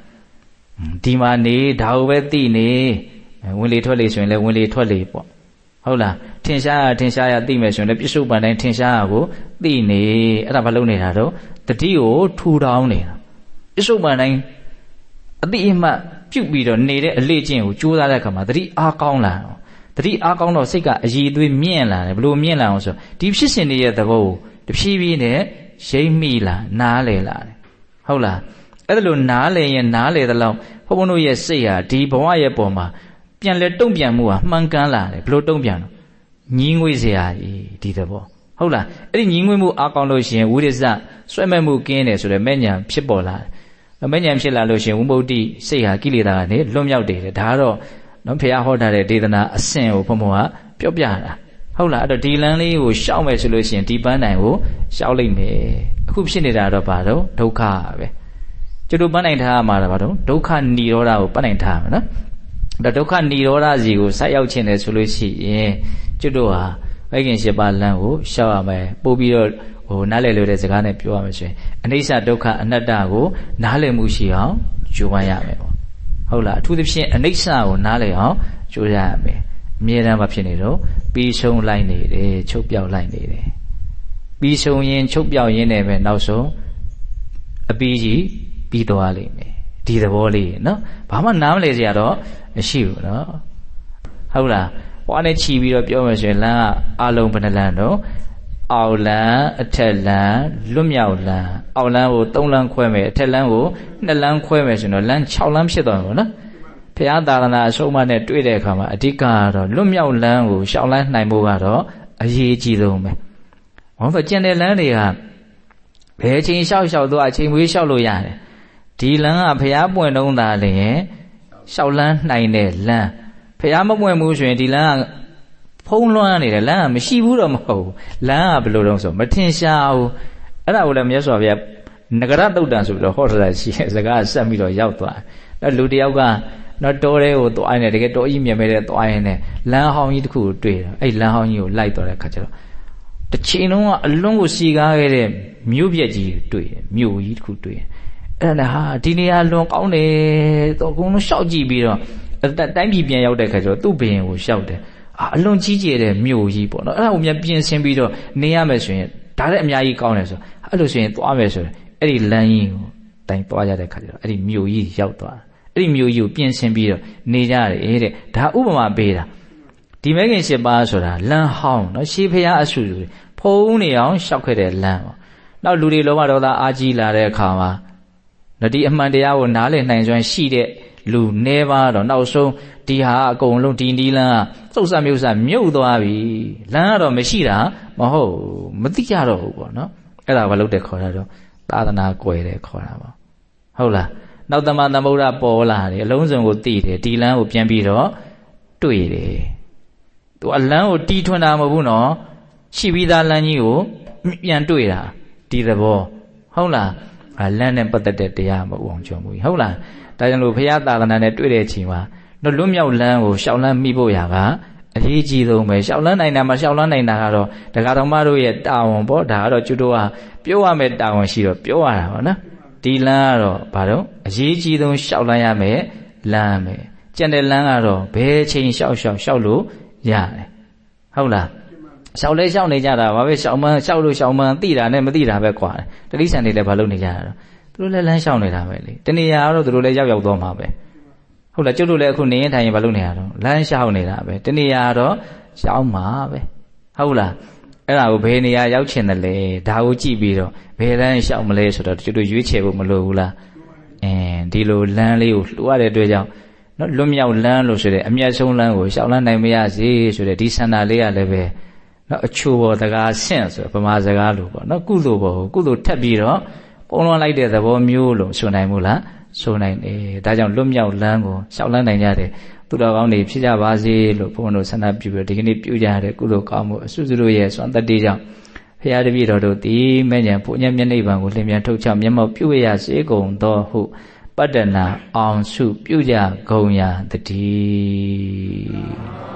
ဒီမှာနေဒါကိုပဲသိနေဝင်လေထွက်လေဆိုရင်လည်းဝင်လေထွက်လေပေါ့ဟုတ်လားထင်ရှားရသိမယ်ဆိုရင်လည်းပြစ္ဆုတ်ပန်တိုင်းထင်ရှားရကိုသိနေအဲ့ဒါဘာလုပ်နေတာတော့တတိကိုထူထောင်နေတာပြစ္ဆုတ်ပန်တိုင်းအတိအမှတ်ပြုတ်ပြီးတော့နေတဲ့အလေ့ကျင့်ကိုကြိုးစားတဲ့အခါမှာတတိအားကောင်းလာတော့တတိအားကောင်းတော့စိတ်ကအရည်သွေးမြင့်လာတယ်ဘလို့မြင့်လာအောင်ဆိုဒီဖြစ်စဉ်တွေရဲ့သဘောကိုတဖြည်းဖြည်းနဲ့ရိပ်မိလာနားလည်လာတယ်ဟုတ်လားအဲ့ဒါလို့နားလည်ရင်နားလည်သလောက်ဘုန်းဘုန်းတို့ရဲ့စိတ်ဟာဒီဘဝရဲ့ပုံမှာပြန်လဲတုံ့ပြန်မှုဟာမှန်ကန်လာတယ်ဘလို့တုံ့ပြန်တော့ညီးငွေ့เสียကြီးဒီသဘောဟုတ်လားအဲ့ဒီညီးငွေ့မှုအားကောင်းလို့ရှိရင်ဝိရိယဆွဲမဲ့မှုကင်းတယ်ဆိုတော့မဲ့ညာဖြစ်ပေါ်လာတယ်မဲ့ညာဖြစ်လာလို့ရှိရင်ဝိမု ക്തി စိတ်ဟာကိလေသာကနေလွတ်မြောက်တယ်ဒါကတော့နော်ဘုရားဟောထားတဲ့ဒေသနာအဆင့်ကိုဘုံဘုံကပြောပြတာဟုတ်လားအဲ့တော့ဒီလမ်းလေးကိုရှောက်မယ်ဆိုလို့ရှိရင်ဒီပန်းတိုင်ကိုရှောက်လိုက်မယ်အခုဖြစ်နေတာတော့ဘာတော့ဒုက္ခပဲကျွတ်တို့ပန်းနိုင်ထားမှာတော့ဘာတော့ဒုက္ခនិရောဓကိုပန်းနိုင်ထားမှာနော်ဒါဒုက္ခនិရောဓစီကိုဆက်ရောက်ခြင်းတယ်ဆိုလို့ရှိရင်ကျွတ်တို့ဟာဝိခင်၈ပါးလမ်းကိုရှောက်ရမယ်ပို့ပြီးတော့နားလည်လို့တဲ့စကားနဲ့ပြောရမယ်ဆိုရင်အနိစ္စဒုက္ခအနတ္တကိုနားလည်မှုရှိအောင်ကြိုးပမ်းရမယ်ပေါ့ဟုတ်လားအထူးသဖြင့်အနိစ္စကိုနားလည်အောင်ကြိုးစားရမယ်အမြဲတမ်းမဖြစ်နေတော့ပြီးဆုံးလိုက်နေတယ်ချုပ်ပြောက်လိုက်နေတယ်ပြီးဆုံးရင်ချုပ်ပြောက်ရင်းနဲ့ပဲနောက်ဆုံးအပြီးကြီးပြီးသွားလိမ့်မယ်ဒီသဘောလေးနော်ဘာမှနားမလည်စရာတော့မရှိဘူးနော်ဟုတ်လားဟောနဲ့ခြီးပြီးတော့ပြောမယ်ဆိုရင်လမ်းကအလုံးဘယ်နှလမ်းတော့အောက်လမ်းအထက်လမ်းလွတ်မြောက်လမ်းအောက်လမ်းကို3လမ်းခွဲမယ်အထက်လမ်းကို2လမ်းခွဲမယ်ဆိုတော့လမ်း6လမ်းဖြစ်သွားမှာနော်ဘုရားသာသနာအဆုံးအမနဲ့တွေ့တဲ့အခါမှာအဓိကကတော့လွတ်မြောက်လမ်းကိုရှောက်လန်းနိုင်ဖို့ကတော့အရေးကြီးဆုံးပဲ ဘာလို့ကျန်တဲ့လမ်းတွေကဘယ်ချိန်လျှောက်တော့အချိန်မွေးလျှောက်လို့ရတယ်ဒီလမ်းကဘုရားပွင့်တော့တာလေလျှောက်လန်းနိုင်တဲ့လမ်းဘုရားမပွင့်ဘူးဆိုရင်ဒီလမ်းကဖုံးလွှမ်းနေတယ်လမ်းကမရှိဘူးတော့မဟုတ်ဘူးလမ်းကဘယ်လိုတော့ဆိုမထင်ရှားဘူးအဲ့ဒါကိုလည်းမြတ်စွာဘုရားနဂရတုတ်တန်ဆိုပြီးတော့ဟောထားရှိစကားဆက်ပြီးတော့ရောက်သွားတယ်လူတယောက်ကတော့တောထဲကိုသွားနေတယ်တကယ်တောကြီးမြင်မဲ့တဲ့သွားရင်လည်းလမ်းဟောင်းကြီးတစ်ခုကိုတွေ့တယ်အဲ့လမ်းဟောင်းကြီးကိုလိုက်သွားတဲ့ခါကျတော့တစ်ချိန်လုံးကအလွန်ကိုစီကားခဲ့တဲ့မြို့ပြက်ကြီးတွေ့တယ်မြို့ကြီးတစ်ခုတွေ့တယ်အဲ့ဒါဟာဒီနေရာလွန်ကောင်းတယ်တော့အကုန်လုံးရှောက်ကြည့်ပြီးတော့တိုင်းပြည်ပြန်ရောက်တဲ့ခါကျတော့သူ့ဘရင်ကိုရှောက်တယ်အလွန်ကြီးကျယ်တဲ့မြို့ကြီးပေါ့နော်အဲ့ဒါကိုမြန်ပြင်ဆင်ပြီးတော့နေရမယ်ဆိုရင်ဒါလည်းအများကြီးကောင်းတယ်ဆိုအဲ့လိုဆိုရင်သွားမယ်ဆိုရင်အဲ့ဒီလမ်းကြီးကိုတိုင်းသွားရတဲ့ခါကျတော့အဲ့ဒီမြို့ကြီးရောက်သွားအဲ့ဒီမြို့ကြီးကိုပြင်ဆင်ပြီးတော့နေကြတယ်တဲ့ဒါဥပမာပေးတာဒီမဲခင်၈ပါးဆိုတာလမ်းဟောင်းနော်ရှေးဖျားအဆူဖုံးနေအောင်ရှောက်ခဲ့တဲ့လမ်းပေါ့နောက်လူတွေလောဘဒေါသအာကြီးလာတဲ့အခါမှာဒီအမှန်တရားကိုနားလည်နိုင်စွမ်းရှိတဲ့လူနေပါတော့နောက်ဆုံးဒီဟာအကုန်လုံးဒီနီးလန်းကစုပ်ဆမြုပ်ဆမြုပ်သွားပြီလမ်းကတော့မရှိတာမဟုတ်မသိကြတော့ဘူးပေါ့နော်အဲ့ဒါဘာလို့တဲ့ခေါ်တာတော့သာသနာကွယ်တယ်ခေါ်တာပေါ့ဟုတ်လားနောက်သမ္ဗုဒ္ဓပေါ်လာတယ်အလုံးစုံကိုသိတယ်ဒီလမ်းကိုပြန်ပြီးတော့တွေ့တယ်သူအလန်းကိုတီးထွန်းတာမဟုတ်ဘူးနော်ရှိပြီးသားလမ်းကြီးကိုပြန်တွေ့တာဒီသဘောဟုတ်လားလမ်းနဲ့ပတ်သက်တဲ့တရားမဟုတ်အောင်ကြုံဘူးဟုတ်လားဒါကြောင့်လို့ဘုရားသာသနာနဲ့တွေ့တဲ့အချိန်မှာလွတ်မြောက်လမ်းကိုရှောက်လန်းမိဖို့ရာကအရေးကြီးဆုံးပဲရှောက်လန်းနိုင်တာမရှောက်လန်းနိုင်တာကတော့ဒကာတော်မတို့ရဲ့တာဝန်ပေါ့ဒါကတော့ကျွတ်တို့ကပြောရမယ်တာဝန်ရှိတော့ပြောရတာပေါ့နော်ဒီလမ်းကတော့ဘာလို့အရေးကြီးဆုံးရှောက်လန်းရမယ်လမ်းပဲကျန်တဲ့လမ်းကတော့ဘယ်ချိန်ရှောက်လို့ရတယ်ဟုတ်လားရှောက်လဲရှောက်နေကြတာဘာပဲရှောက်မှန်းရှောက်လို့ရှောက်မှန်းသိတာနဲ့မသိတာပဲကွာတတိဆန်တွေလည်းဘာလို့နေကြတာတော့သူတို့လည်းလမ်းရှောက်နေတာပဲလေတနေရာတော့သူတို့လည်းရောက်သွားမှာပဲဟုတ်လားကျွတ်တို့လည်းအခုနေရင်ထိုင်ရင်ဘာလို့နေရတော့လမ်းရှောက်နေတာပဲတနေရာတော့ရှောက်မှာပဲဟုတ်လားအဲ့ဒါကိုဘယ်နေရာရောက်ချင်တယ်လဲဒါကိုကြည့်ပြီးတော့ဘယ်လမ်းရှောက်မလဲဆိုတော့ကျွတ်တို့ရွေးချယ်ဖို့မလိုဘူးလားဒီလိုလမ်းလေးကိုလှူရတဲ့အတွက်ကြောင့်နော်လွတ်မြောက်လမ်းလို့ဆိုတဲ့အမျက်ဆုံးလမ်းကိုရှောက်လန်းနိုင်မရစေဆိုတဲ့ဒီဆန္ဒလေးကလည်းပဲနော်အချို့ဘောတကားဆင့်ဆိုဗမာစကားလိုပေါ့နော်ကုသိုလ်ဘောကုသိုလ်ထက်ပြီးတော့ပုံလွှမ်းလိုက်တဲ့သဘောမျိုးလို့ဆိုနိုင်မို့လားဆိုနိုင်တယ်ဒါကြောင့်လွတ်မြောက်လမ်းကိုရှောက်လန်းနိုင်ကြတယ်သူတော်ကောင်းတွေဖြစ်ကြပါစေလို့ဘုန်းတော်ဆန္ဒပြုပြီးဒီကနေ့ပြုကြရတဲ့ကုသိုလ်ကောင်းမှုအစွတ်စွတ်ရဲ့စွမ်းတတ္တိကြောင့်ဖရာတပည့်တော်တို့သည်မဲ့ညာဘုညမျက်နှိပ်ပံကိုလင်းမြန်ထုတ်ချမျက်မှောက်ပြုရစေကုန်သောဟုပတ္တနာအောင်စုပြုကြကုန်ရာတည်း